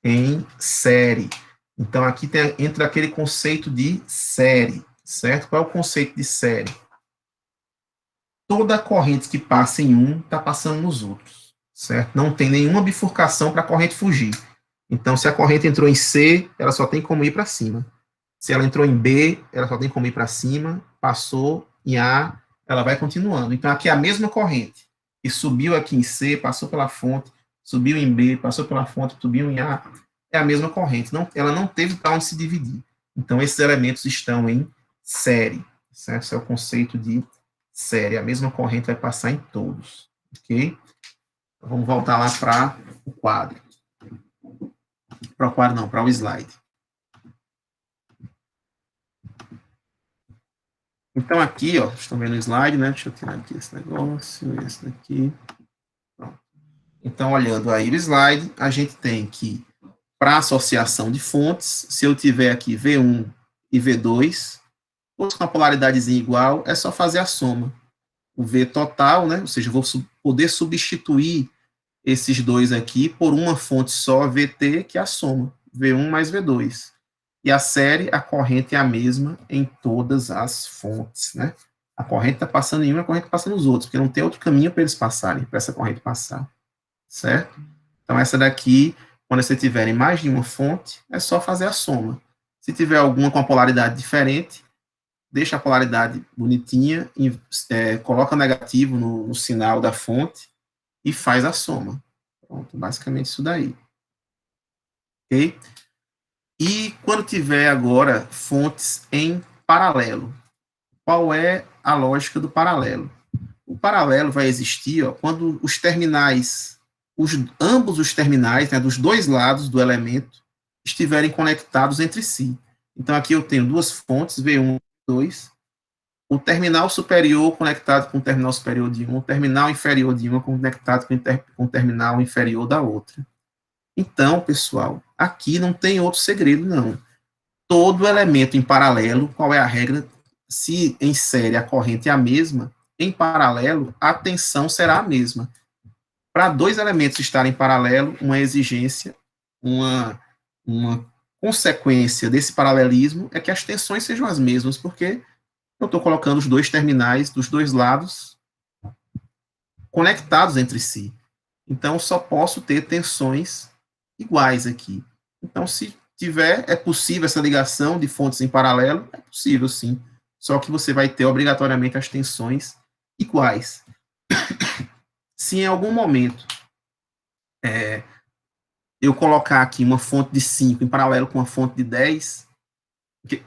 em série. Então, aqui entra aquele conceito de série, certo? Qual é o conceito de série? Toda corrente que passa em um está passando nos outros, certo? Não tem nenhuma bifurcação para a corrente fugir. Então, se a corrente entrou em C, ela só tem como ir para cima. Se ela entrou em B, ela só tem como ir para cima. Passou em A, ela vai continuando. Então, aqui é a mesma corrente que subiu aqui em C, passou pela fonte, subiu em B, passou pela fonte, subiu em A, é a mesma corrente. Não, ela não teve para onde se dividir. Então, esses elementos estão em série, certo? Esse é o conceito de série. A mesma corrente vai passar em todos, ok? Então, vamos voltar lá para o quadro. Para o quadro não, para o slide. Então, aqui, ó, estão vendo o slide, né? Deixa eu tirar aqui esse negócio, esse daqui. Pronto. Então, olhando aí o slide, a gente tem que, para associação de fontes, se eu tiver aqui V1 e V2, todos com a polaridadezinha igual, é só fazer a soma. O V total, né? Ou seja, eu vou poder substituir esses dois aqui por uma fonte só, VT, que é a soma. V1 mais V2. E a série, a corrente é a mesma em todas as fontes, né? A corrente está passando em um, a corrente passa nos outros, porque não tem outro caminho para eles passarem, para essa corrente passar, certo? Então, essa daqui, quando você tiver em mais de uma fonte, é só fazer a soma. Se tiver alguma com a polaridade diferente, deixa a polaridade bonitinha, coloca negativo no sinal da fonte e faz a soma. Pronto, basicamente isso daí. Ok? E quando tiver agora fontes em paralelo, qual é a lógica do paralelo? O paralelo vai existir, ó, quando os terminais, ambos os terminais, né, dos dois lados do elemento, estiverem conectados entre si. Então, aqui eu tenho duas fontes, V1 e V2, o terminal superior conectado com o terminal superior de um, o terminal inferior de uma conectado com o terminal inferior da outra. Então, pessoal, aqui não tem outro segredo, não. Todo elemento em paralelo, qual é a regra? Se em série a corrente é a mesma, em paralelo, a tensão será a mesma. Para dois elementos estarem em paralelo, uma exigência, uma consequência desse paralelismo é que as tensões sejam as mesmas, porque eu estou colocando os dois terminais dos dois lados conectados entre si. Então, só posso ter tensões iguais aqui. Então, se tiver, é possível essa ligação de fontes em paralelo? É possível, sim. Só que você vai ter obrigatoriamente as tensões iguais. Se em algum momento eu colocar aqui uma fonte de 5 em paralelo com uma fonte de 10,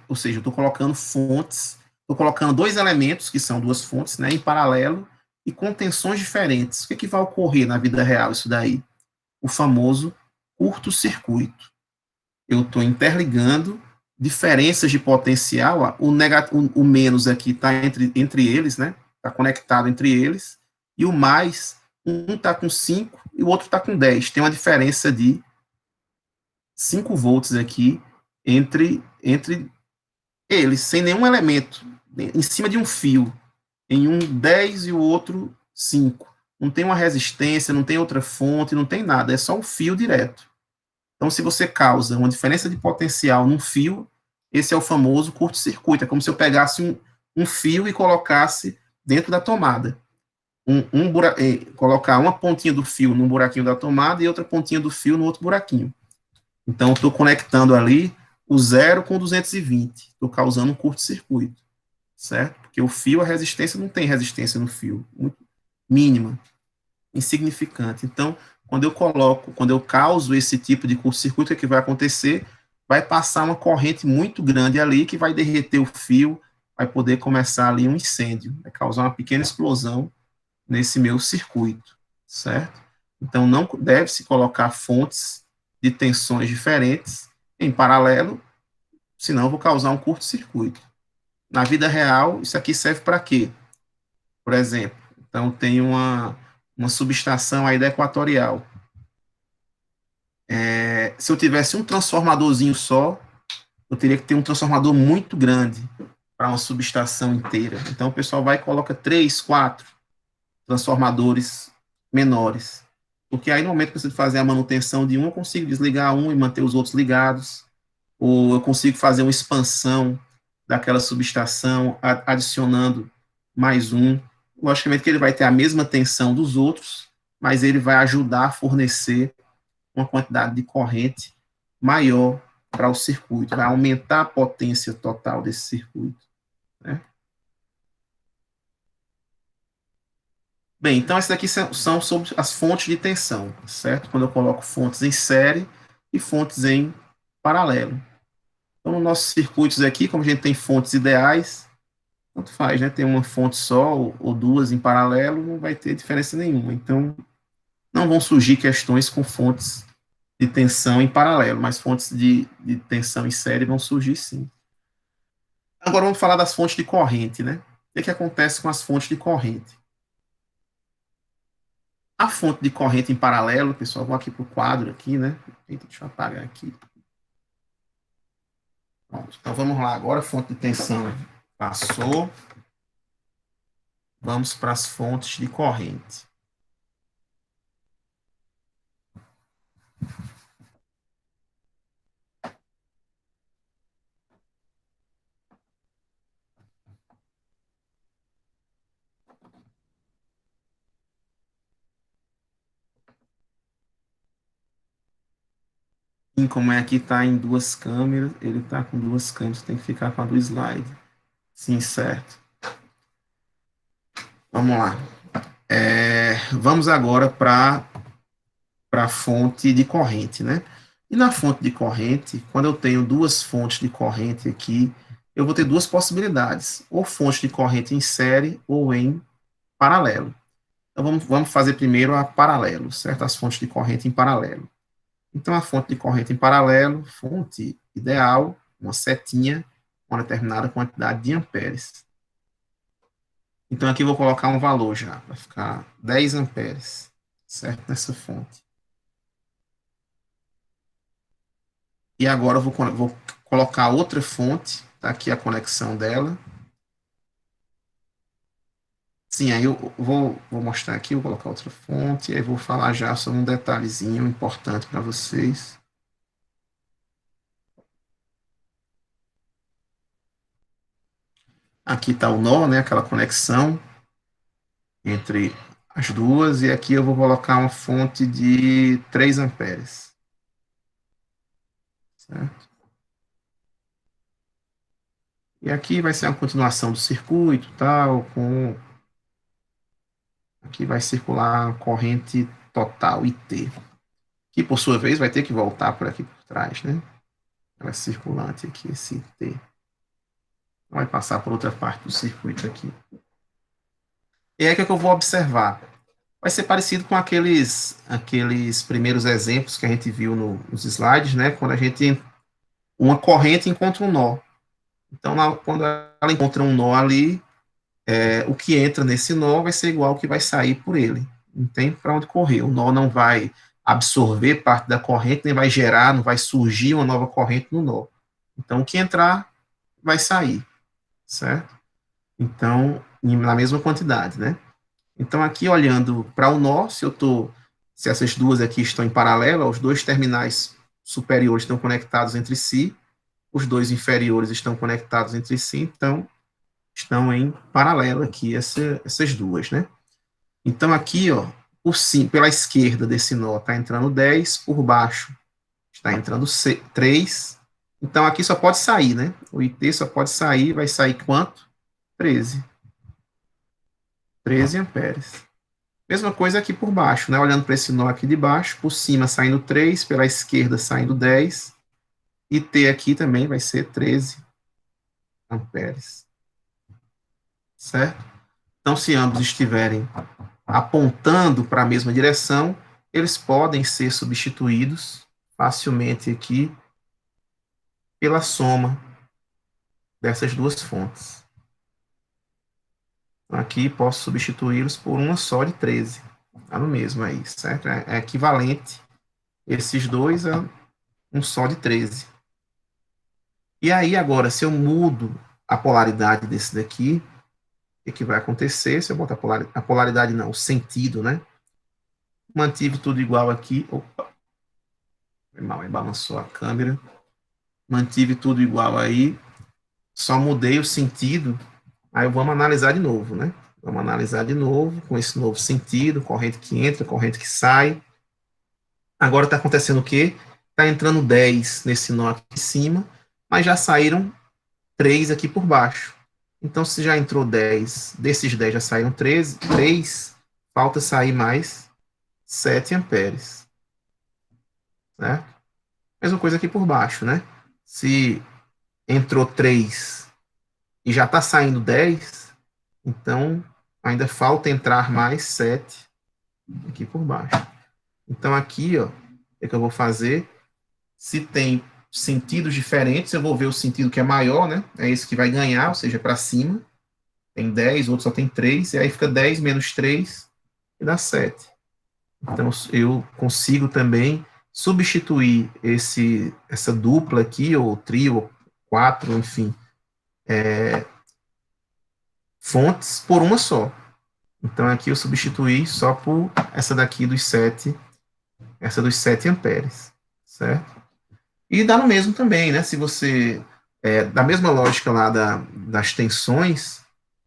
ou seja, eu estou colocando fontes, estou colocando dois elementos, que são duas fontes, né, em paralelo, e com tensões diferentes. O que, que vai ocorrer na vida real isso daí? O famoso curto-circuito. Eu estou interligando diferenças de potencial, ó, o menos aqui está entre eles, né? Está conectado entre eles, e o mais, um está com 5 e o outro está com 10. Tem uma diferença de 5 volts aqui entre eles, sem nenhum elemento, em cima de um fio, em um 10 e o outro 5. Não tem uma resistência, não tem outra fonte, não tem nada, é só um fio direto. Então, se você causa uma diferença de potencial num fio, esse é o famoso curto-circuito. É como se eu pegasse um fio e colocasse dentro da tomada. Colocar uma pontinha do fio num buraquinho da tomada e outra pontinha do fio no outro buraquinho. Então, estou conectando ali o 0 com 220. Estou causando um curto-circuito, certo? Porque o fio, a resistência, não tem resistência no fio. Muito mínima, insignificante. Então, quando eu causo esse tipo de curto-circuito, o que vai acontecer? Vai passar uma corrente muito grande ali que vai derreter o fio, vai poder começar ali um incêndio, vai causar uma pequena explosão nesse meu circuito, certo? Então, não deve-se colocar fontes de tensões diferentes em paralelo, senão eu vou causar um curto-circuito. Na vida real, isso aqui serve para quê? Por exemplo, então tem uma subestação aí da Equatorial. Se eu tivesse um transformadorzinho só, eu teria que ter um transformador muito grande para uma subestação inteira. Então o pessoal vai e coloca 3, 4 transformadores menores. Porque aí no momento que eu preciso fazer a manutenção de um, eu consigo desligar um e manter os outros ligados. Ou eu consigo fazer uma expansão daquela subestação, adicionando mais um. Logicamente que ele vai ter a mesma tensão dos outros, mas ele vai ajudar a fornecer uma quantidade de corrente maior para o circuito, vai aumentar a potência total desse circuito, né? Bem, então essas aqui são sobre as fontes de tensão, certo? Quando eu coloco fontes em série e fontes em paralelo. Então, nos nossos circuitos aqui, como a gente tem fontes ideais, tanto faz, né? Tem uma fonte só ou duas em paralelo, não vai ter diferença nenhuma. Então, não vão surgir questões com fontes de tensão em paralelo, mas fontes de tensão em série vão surgir sim. Agora vamos falar das fontes de corrente, né? O que acontece com as fontes de corrente? A fonte de corrente em paralelo, pessoal, vou aqui para o quadro aqui, né? Eita, deixa eu apagar aqui. Pronto, então vamos lá agora, fonte de tensão passou. Vamos para as fontes de corrente. E como é aqui está em duas câmeras, ele está com duas câmeras, tem que ficar com a do slide. Sim, certo. Vamos lá. Vamos agora para a fonte de corrente, né? E na fonte de corrente, quando eu tenho duas fontes de corrente aqui, eu vou ter duas possibilidades, ou fonte de corrente em série ou em paralelo. Então vamos fazer primeiro a paralelo, certo? As fontes de corrente em paralelo. Então a fonte de corrente em paralelo, fonte ideal, uma setinha, uma determinada quantidade de amperes. Então aqui eu vou colocar um valor já, vai ficar 10 amperes, certo? Nessa fonte. E agora eu vou colocar outra fonte, tá aqui a conexão dela. Sim, aí eu vou mostrar aqui, vou colocar outra fonte, e aí vou falar já sobre um detalhezinho importante para vocês. Aqui está o nó, né, aquela conexão entre as duas, e aqui eu vou colocar uma fonte de 3 amperes. Certo? E aqui vai ser uma continuação do circuito, tal, com... Aqui vai circular a corrente total, IT. Que, por sua vez, vai ter que voltar por aqui por trás, né? Ela é circulante aqui, esse IT. Vai passar por outra parte do circuito aqui. E aí, o que eu vou observar? Vai ser parecido com aqueles primeiros exemplos que a gente viu nos slides, né? Quando a gente... Uma corrente encontra um nó. Então, quando ela encontra um nó ali, o que entra nesse nó vai ser igual ao que vai sair por ele. Não tem para onde correr. O nó não vai absorver parte da corrente, nem vai gerar, não vai surgir uma nova corrente no nó. Então, o que entrar vai sair, certo? Então, na mesma quantidade, né? Então, aqui olhando para o nó, se essas duas aqui estão em paralelo, os dois terminais superiores estão conectados entre si, os dois inferiores estão conectados entre si, então estão em paralelo aqui essas duas, né? Então aqui, ó, pela esquerda desse nó está entrando 10, por baixo está entrando 3, então aqui só pode sair, né? O IT só pode sair, vai sair quanto? 13. 13 amperes. Mesma coisa aqui por baixo, né? Olhando para esse nó aqui de baixo, por cima saindo 3, pela esquerda saindo 10, e T aqui também vai ser 13 amperes. Certo? Então, se ambos estiverem apontando para a mesma direção, eles podem ser substituídos facilmente aqui pela soma dessas duas fontes. Então, aqui posso substituí-los por uma só de 13. Está no mesmo aí, certo? É equivalente esses dois a um só de 13. E aí, agora, se eu mudo a polaridade desse daqui, o que vai acontecer? Se eu botar a polaridade não, o sentido, né? Mantive tudo igual aqui. Opa, foi mal, aí balançou a câmera. Mantive tudo igual aí, só mudei o sentido. Aí vamos analisar de novo, né? Vamos analisar de novo, com esse novo sentido, corrente que entra, corrente que sai. Agora está acontecendo o quê? Está entrando 10 nesse nó aqui em cima, mas já saíram 3 aqui por baixo. Então, se já entrou 10, desses 10 já saíram 3, falta sair mais 7 amperes. Certo? Mesma coisa aqui por baixo, né? Se entrou 3 e já está saindo 10, então ainda falta entrar mais 7 aqui por baixo. Então, aqui, ó, o que eu vou fazer? Se tem sentidos diferentes, eu vou ver o sentido que é maior, né? É esse que vai ganhar, ou seja, para cima. Tem 10, outro só tem 3, e aí fica 10 menos 3 e dá 7. Então, eu consigo também substituir essa dupla aqui, ou trio, ou 4, enfim, fontes por uma só. Então, aqui eu substituí só por essa daqui dos 7, essa dos 7 amperes, certo? E dá no mesmo também, né? Se você, da mesma lógica lá das tensões,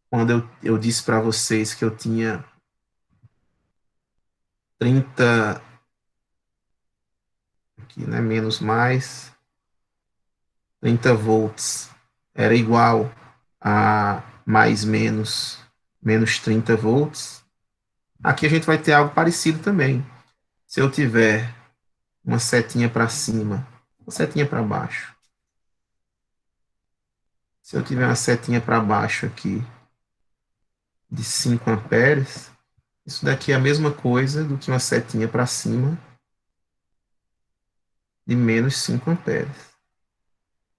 quando eu disse para vocês que eu tinha 30, aqui, né, menos mais, 30 volts era igual a mais menos 30 volts, aqui a gente vai ter algo parecido também. Se eu tiver uma setinha para cima, uma setinha para baixo, se eu tiver uma setinha para baixo aqui de 5 amperes, isso daqui é a mesma coisa do que uma setinha para cima de menos 5 amperes.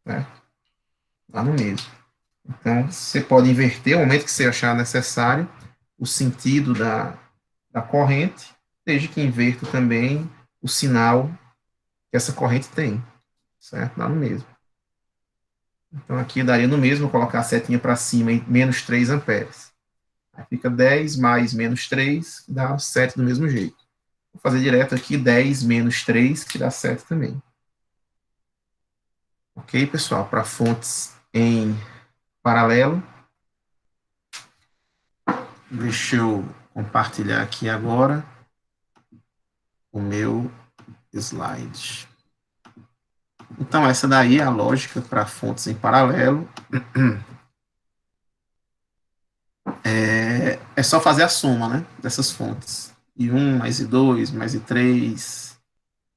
Certo? Lá no mesmo. Então, você pode inverter o momento que você achar necessário o sentido da corrente, desde que inverta também o sinal que essa corrente tem, certo? Lá no mesmo. Então, aqui daria no mesmo colocar a setinha para cima em menos 3 amperes. Aí fica 10 mais menos 3, que dá 7 do mesmo jeito. Vou fazer direto aqui 10 menos 3, que dá 7 também. Ok, pessoal? Para fontes em paralelo. Deixa eu compartilhar aqui agora o meu slide. Então, essa daí é a lógica para fontes em paralelo. É só fazer a soma, né, dessas fontes. I1 mais I2 mais I3.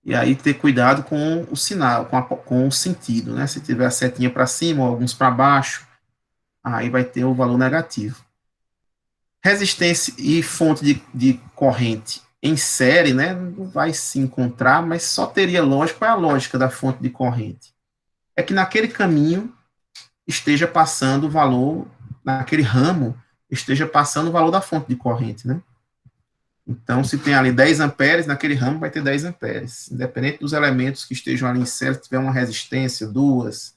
E aí ter cuidado com o sinal, com o sentido, né? Se tiver a setinha para cima ou alguns para baixo, aí vai ter o valor negativo. Resistência e fonte de corrente em série, né? Não vai se encontrar, mas só teria lógica. Qual é a lógica da fonte de corrente? É que naquele caminho esteja passando o valor, naquele ramo, esteja passando o valor da fonte de corrente, né? Então, se tem ali 10 amperes, naquele ramo vai ter 10 amperes. Independente dos elementos que estejam ali em série, se tiver uma resistência, duas,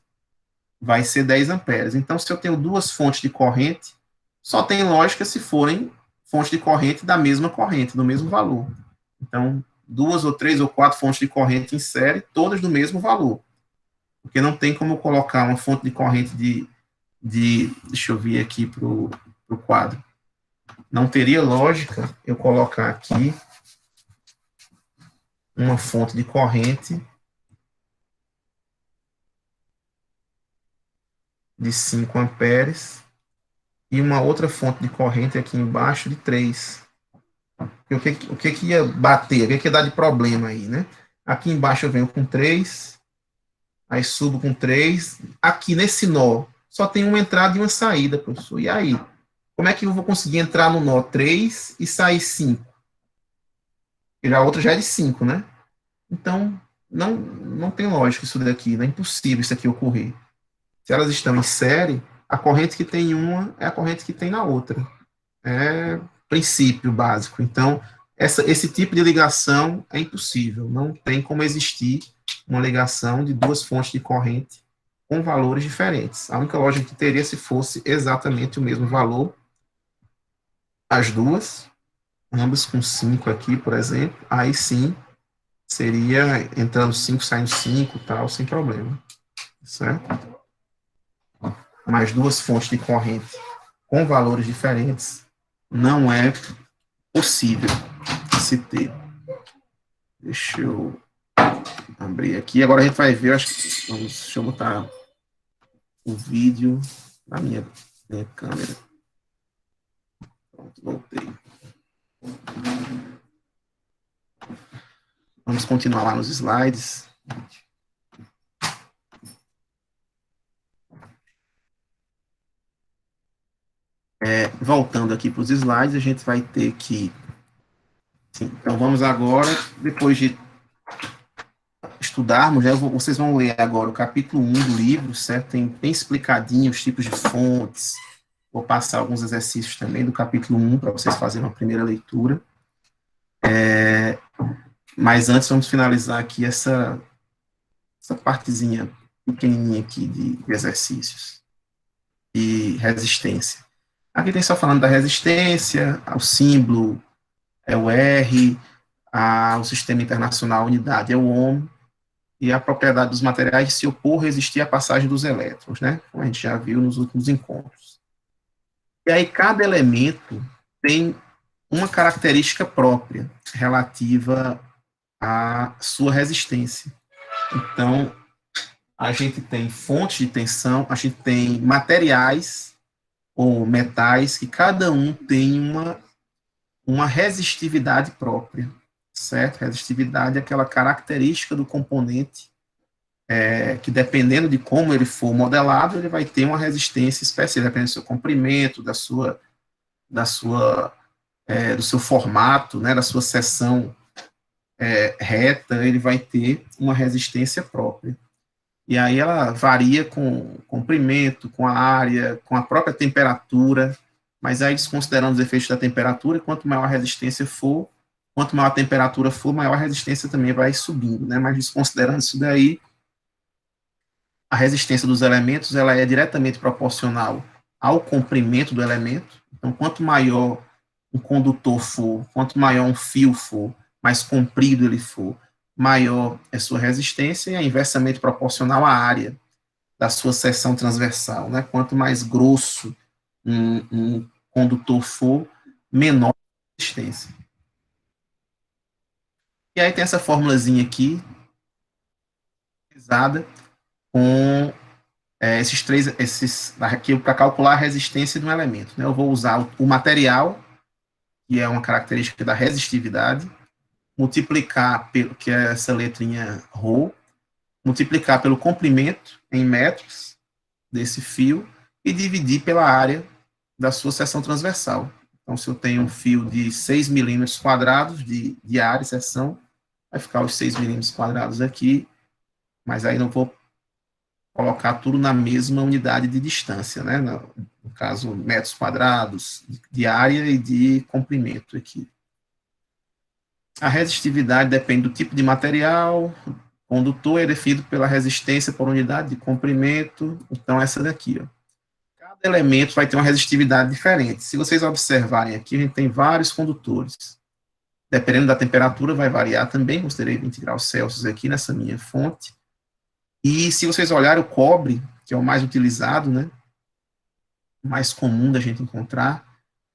vai ser 10 amperes. Então, se eu tenho duas fontes de corrente, só tem lógica se forem fontes de corrente da mesma corrente, do mesmo valor. Então, duas ou três ou quatro fontes de corrente em série, todas do mesmo valor. Porque não tem como colocar uma fonte de corrente deixa eu vir aqui para o quadro. Não teria lógica eu colocar aqui uma fonte de corrente de 5 amperes e uma outra fonte de corrente aqui embaixo de 3. O que ia bater? O que ia dar de problema aí, né? Aqui embaixo eu venho com 3, aí subo com 3. Aqui nesse nó só tem uma entrada e uma saída, professor. E aí? Como é que eu vou conseguir entrar no nó 3 e sair 5? Porque a outra já é de 5, né? Então, não tem lógica isso daqui, né? É impossível isso aqui ocorrer. Se elas estão em série, a corrente que tem em uma é a corrente que tem na outra. É princípio básico. Então, esse tipo de ligação é impossível. Não tem como existir uma ligação de duas fontes de corrente com valores diferentes. A única lógica que teria se fosse exatamente o mesmo valor, as duas, ambas com 5 aqui, por exemplo, aí sim seria entrando 5, saindo 5, tal, sem problema. Certo? Mas duas fontes de corrente com valores diferentes não é possível se ter. Deixa eu abrir aqui. Agora a gente vai ver, deixa eu botar o vídeo na minha câmera. Pronto, voltei. Vamos continuar lá nos slides. Voltando aqui para os slides, a gente vai ter que... Sim, então, vamos agora, depois de estudarmos, né, vocês vão ler agora o capítulo 1 do livro, certo? Tem bem explicadinho os tipos de fontes. Vou passar alguns exercícios também do capítulo 1 para vocês fazerem uma primeira leitura. Mas antes, vamos finalizar aqui essa partezinha pequenininha aqui de exercícios e resistência. Aqui tem só falando da resistência, o símbolo é o R, o sistema internacional, a unidade é o ohm, e a propriedade dos materiais de se opor, resistir à passagem dos elétrons, né? Como a gente já viu nos últimos encontros. E aí cada elemento tem uma característica própria relativa à sua resistência. Então, a gente tem fontes de tensão, a gente tem materiais ou metais que cada um tem uma resistividade própria, certo? Resistividade é aquela característica do componente que, dependendo de como ele for modelado, ele vai ter uma resistência específica, dependendo do seu comprimento, do seu formato, né, da sua seção reta, ele vai ter uma resistência própria. E aí ela varia com o comprimento, com a área, com a própria temperatura, mas aí desconsiderando os efeitos da temperatura, quanto maior a resistência for, quanto maior a temperatura for, maior a resistência também vai subindo, né? Mas desconsiderando isso daí, a resistência dos elementos ela é diretamente proporcional ao comprimento do elemento. Então, quanto maior um condutor for, quanto maior um fio for, mais comprido ele for, maior é sua resistência, e é inversamente proporcional à área da sua seção transversal, né? Quanto mais grosso um condutor for, menor resistência. E aí tem essa formulazinha aqui, usada com esses aqui para calcular a resistência de um elemento. Né? Eu vou usar o material, que é uma característica da resistividade, multiplicar pelo que é essa letrinha ρ, multiplicar pelo comprimento em metros desse fio e dividir pela área da sua seção transversal. Então, se eu tenho um fio de 6 milímetros quadrados de área e seção, vai ficar os 6 milímetros quadrados aqui, mas aí não vou colocar tudo na mesma unidade de distância, né? No caso, metros quadrados de área e de comprimento aqui. A resistividade depende do tipo de material, condutor é definido pela resistência por unidade de comprimento, então essa daqui, ó. Cada elemento vai ter uma resistividade diferente. Se vocês observarem aqui, a gente tem vários condutores. Dependendo da temperatura, vai variar também, considerei 20 graus Celsius aqui nessa minha fonte. E se vocês olharem o cobre, que é o mais utilizado, né, mais comum da gente encontrar,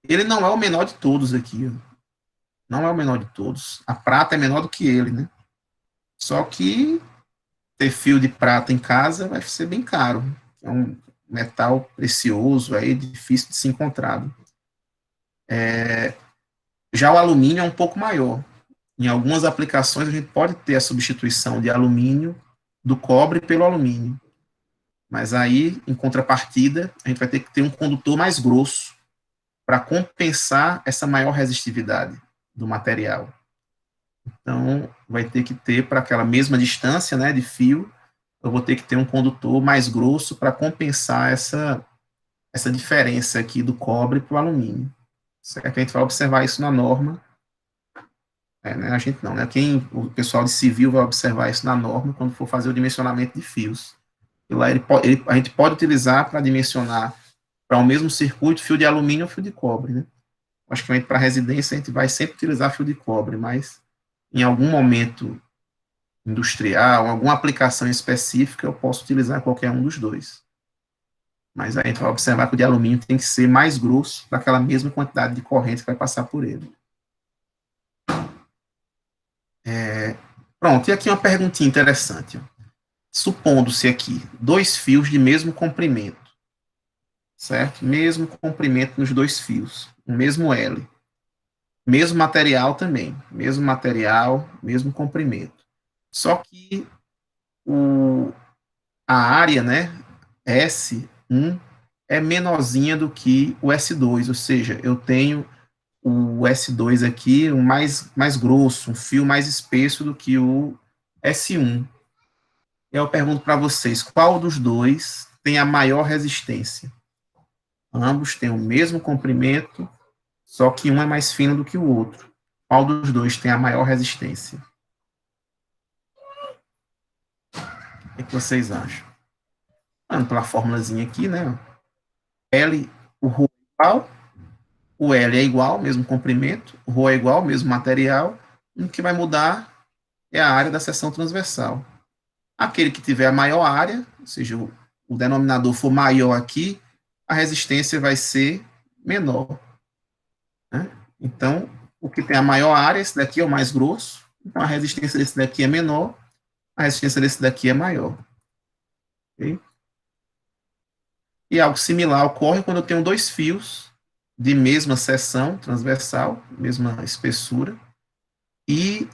ele não é o menor de todos aqui, ó. Não é o menor de todos. A prata é menor do que ele, né? Só que ter fio de prata em casa vai ser bem caro. É um metal precioso, aí, difícil de ser encontrado. Já o alumínio é um pouco maior. Em algumas aplicações, a gente pode ter a substituição de alumínio do cobre pelo alumínio. Mas aí, em contrapartida, a gente vai ter que ter um condutor mais grosso para compensar essa maior resistividade do material. Então, vai ter que ter, para aquela mesma distância, né, de fio, eu vou ter que ter um condutor mais grosso para compensar essa diferença aqui do cobre para o alumínio. Certo? A gente vai observar isso na norma. Né, a gente não, né? O pessoal de civil vai observar isso na norma quando for fazer o dimensionamento de fios. E lá a gente pode utilizar para dimensionar para o mesmo circuito fio de alumínio ou fio de cobre, né? Acho que para residência a gente vai sempre utilizar fio de cobre, mas em algum momento industrial, alguma aplicação específica, eu posso utilizar qualquer um dos dois. Mas a gente vai observar que o de alumínio tem que ser mais grosso para aquela mesma quantidade de corrente que vai passar por ele. Pronto, e aqui uma perguntinha interessante. Supondo-se aqui 2 fios de mesmo comprimento, certo? Mesmo comprimento nos 2 fios, o mesmo L. Mesmo material também, mesmo material, mesmo comprimento. Só que a área, né, S1 é menorzinha do que o S2, ou seja, eu tenho o S2 aqui, um mais grosso, um fio mais espesso do que o S1. Eu pergunto para vocês, qual dos dois tem a maior resistência? Ambos têm o mesmo comprimento, só que um é mais fino do que o outro. Qual dos dois tem a maior resistência? O que vocês acham? Vamos pela formulazinha aqui, né? L, o ρ é igual, o L é igual, mesmo comprimento, o ρ é igual, mesmo material, o que vai mudar é a área da seção transversal. Aquele que tiver a maior área, ou seja, o denominador for maior aqui, a resistência vai ser menor. Né? Então, o que tem a maior área, esse daqui é o mais grosso, então a resistência desse daqui é menor, a resistência desse daqui é maior. Okay? E algo similar ocorre quando eu tenho 2 fios de mesma seção transversal, mesma espessura, e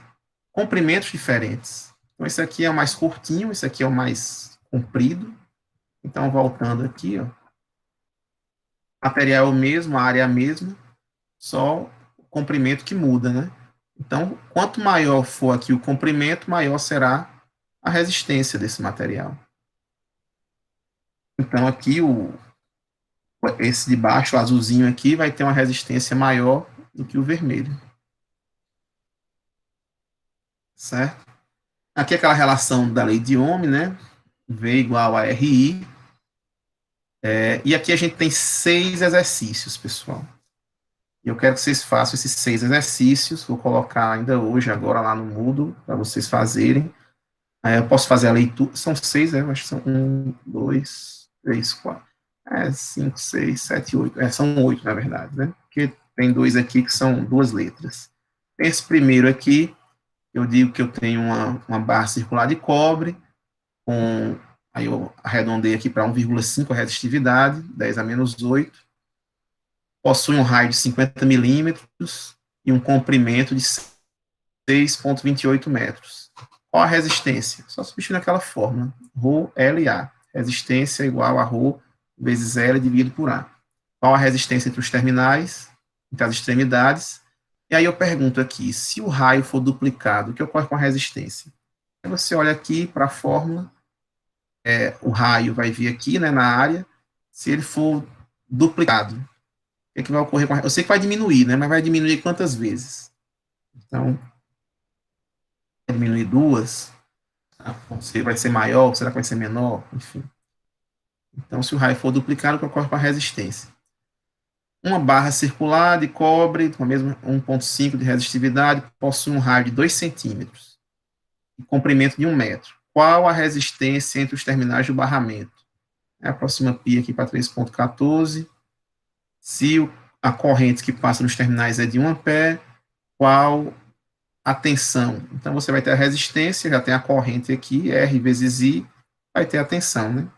comprimentos diferentes. Então, esse aqui é o mais curtinho, esse aqui é o mais comprido. Então, voltando aqui, ó, material é o mesmo, a área é a mesma, só o comprimento que muda, né? Então, quanto maior for aqui o comprimento, maior será a resistência desse material. Então, aqui, esse de baixo, o azulzinho aqui, vai ter uma resistência maior do que o vermelho. Certo? Aqui é aquela relação da lei de Ohm, né? V igual a RI. E aqui a gente tem 6 exercícios, pessoal. E eu quero que vocês façam esses 6 exercícios. Vou colocar ainda hoje, agora lá no Moodle, para vocês fazerem. Eu posso fazer a leitura. São 6, eu acho que são 1, 2, 3, 4. 5, 6, 7, 8. São 8, na verdade, né? Porque tem dois aqui que são duas letras. Esse primeiro aqui, eu digo que eu tenho uma barra circular de cobre, aí eu arredondei aqui para 1,5 a resistividade, 10 a menos 8, possui um raio de 50 milímetros e um comprimento de 6,28 metros. Qual a resistência? Só substituir naquela fórmula, ρLA. Resistência igual a ρ vezes L dividido por A. Qual a resistência entre os terminais, entre as extremidades? E aí eu pergunto aqui, se o raio for duplicado, o que ocorre com a resistência? Aí você olha aqui para a fórmula, o raio vai vir aqui, né, na área, se ele for duplicado, o que vai ocorrer com a... Eu sei que vai diminuir, né, mas vai diminuir quantas vezes? Então, vai diminuir duas, se vai ser maior, será que vai ser menor? Enfim. Então, se o raio for duplicado, o que ocorre com a resistência? Uma barra circular de cobre, com a mesma 1,5 de resistividade, possui um raio de 2 centímetros e comprimento de 1 metro. Qual a resistência entre os terminais do barramento? Aproxima π aqui para 3,14. Se a corrente que passa nos terminais é de 1 ampere, qual a tensão? Então, você vai ter a resistência, já tem a corrente aqui, R vezes I, vai ter a tensão, né?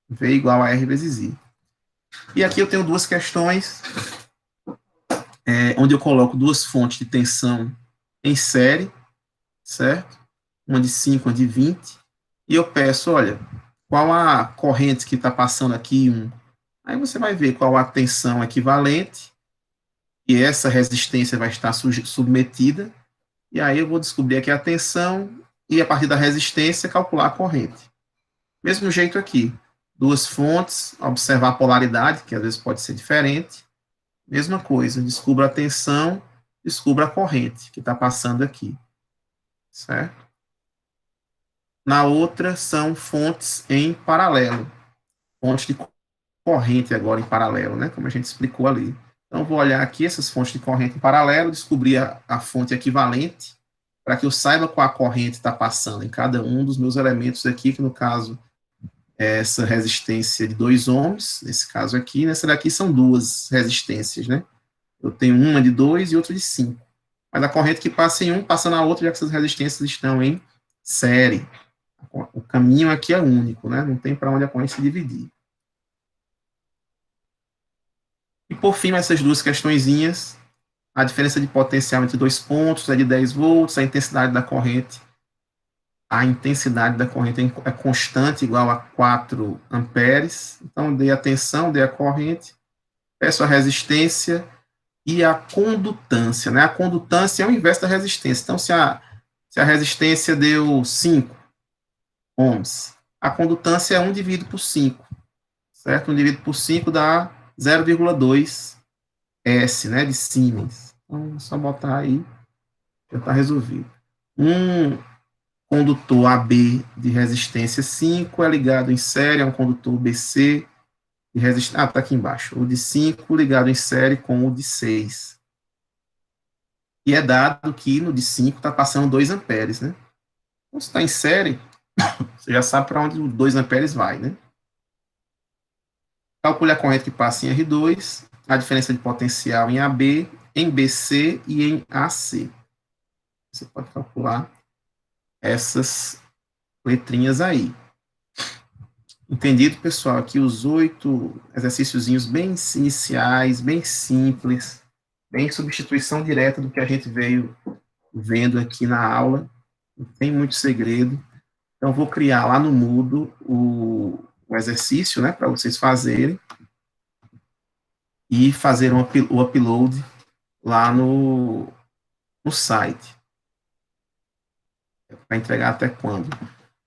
V igual a R vezes I. E aqui eu tenho duas questões, onde eu coloco duas fontes de tensão em série, certo? Uma de 5, uma de 20, e eu peço, olha, qual a corrente que está passando aqui? Aí você vai ver qual a tensão equivalente, e essa resistência vai estar submetida, e aí eu vou descobrir aqui a tensão, e a partir da resistência calcular a corrente. Mesmo jeito aqui, duas fontes, observar a polaridade, que às vezes pode ser diferente, mesma coisa, descubra a tensão, descubra a corrente que está passando aqui, certo? Na outra são fontes em paralelo, fontes de corrente agora em paralelo, né, como a gente explicou ali. Então, vou olhar aqui essas fontes de corrente em paralelo, descobrir a fonte equivalente, para que eu saiba qual a corrente está passando em cada um dos meus elementos aqui, que no caso é essa resistência de 2 ohms, nesse caso aqui, nessa daqui são duas resistências, né? Eu tenho uma de 2 e outra de 5. Mas a corrente que passa em um, passa na outra, já que essas resistências estão em série. O caminho aqui é único, né? Não tem para onde a corrente se dividir. E por fim, essas duas questõezinhas, a diferença de potencial entre dois pontos é de 10 volts, a intensidade da corrente é constante, igual a 4 amperes. Então, dei a tensão, dei a corrente, peço a resistência e a condutância, né? A condutância é o inverso da resistência. Então, se a resistência deu 5 ohms, a condutância é 1 dividido por 5, certo? 1 dividido por 5 dá 0,2 S, né, de Siemens. Então, é só botar aí, já está resolvido. Um condutor AB de resistência 5 é ligado em série a um condutor BC de resistência... está aqui embaixo. O de 5 ligado em série com o de 6. E é dado que no de 5 está passando 2 amperes, né? Então, se está em série, você já sabe para onde os 2 amperes vai, né? Calcule a corrente que passa em R2, a diferença de potencial em AB, em BC e em AC. Você pode calcular essas letrinhas aí. Entendido, pessoal? Aqui os 8 exercíciozinhos bem iniciais, bem simples, bem substituição direta do que a gente veio vendo aqui na aula. Não tem muito segredo. Então, vou criar lá no Moodle o exercício, né, para vocês fazerem e fazer o upload lá no site. Para entregar até quando?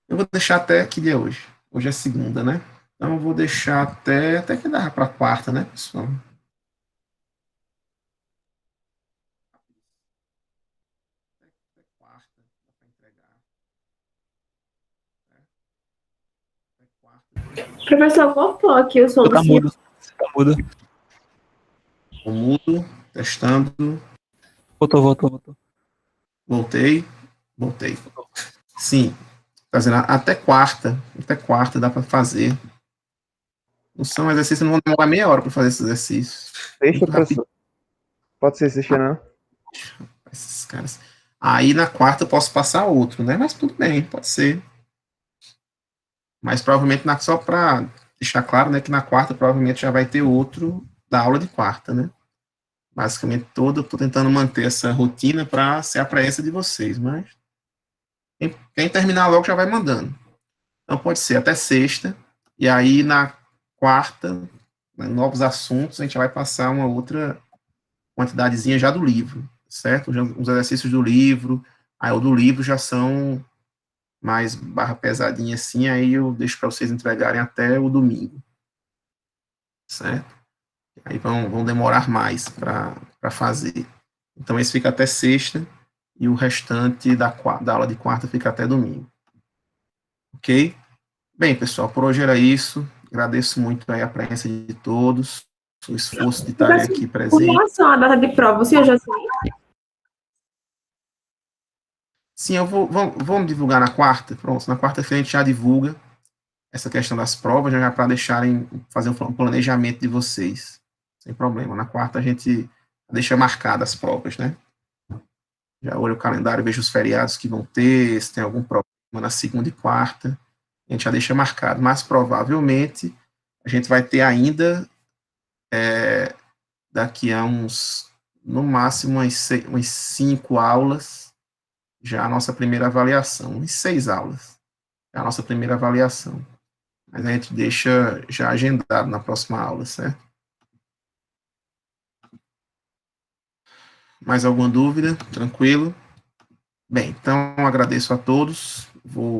Eu vou deixar até que dia é hoje. Hoje é segunda, né? Então, eu vou deixar até que dá para quarta, né, pessoal? Até quarta, dá para entregar. Até quarta. Professor, voltou aqui o som do Tá mudo. Tá mudo. O mudo, testando. Voltou. Voltei. Sim, fazendo até quarta dá para fazer. Não são exercícios, não vão demorar meia hora para fazer esses exercícios. Deixa, Muito professor. Pode ser sexta, não? Esses caras. Aí na quarta eu posso passar outro, né? Mas tudo bem, pode ser. Mas provavelmente, só para deixar claro, né, que na quarta provavelmente já vai ter outro da aula de quarta, né? Basicamente todo, eu estou tentando manter essa rotina para ser a praça de vocês, mas quem terminar logo já vai mandando. Então pode ser até sexta, e aí na quarta, né, novos assuntos, a gente vai passar uma outra quantidadezinha já do livro, certo? Os exercícios do livro, aí o do livro já são mais barra pesadinha assim, aí eu deixo para vocês entregarem até o domingo, certo? Aí vão demorar mais para fazer. Então esse fica até sexta, e o restante da aula de quarta fica até domingo. Ok? Bem, pessoal, por hoje era isso. Agradeço muito aí a presença de todos, o esforço de estarem aqui Com presentes. relação à data de prova, o senhor já sabe? Sim, vamos divulgar na quarta. Pronto, na quarta-feira a gente já divulga essa questão das provas, já para fazer um planejamento de vocês. Sem problema. Na quarta a gente deixa marcadas as provas, né? Já olho o calendário, vejo os feriados que vão ter, se tem algum problema na segunda e quarta, a gente já deixa marcado. Mas provavelmente a gente vai ter ainda daqui a no máximo umas 5 aulas, já a nossa primeira avaliação, umas 6 aulas, já a nossa primeira avaliação. Mas a gente deixa já agendado na próxima aula, certo? Mais alguma dúvida? Tranquilo? Bem, então agradeço a todos. Vou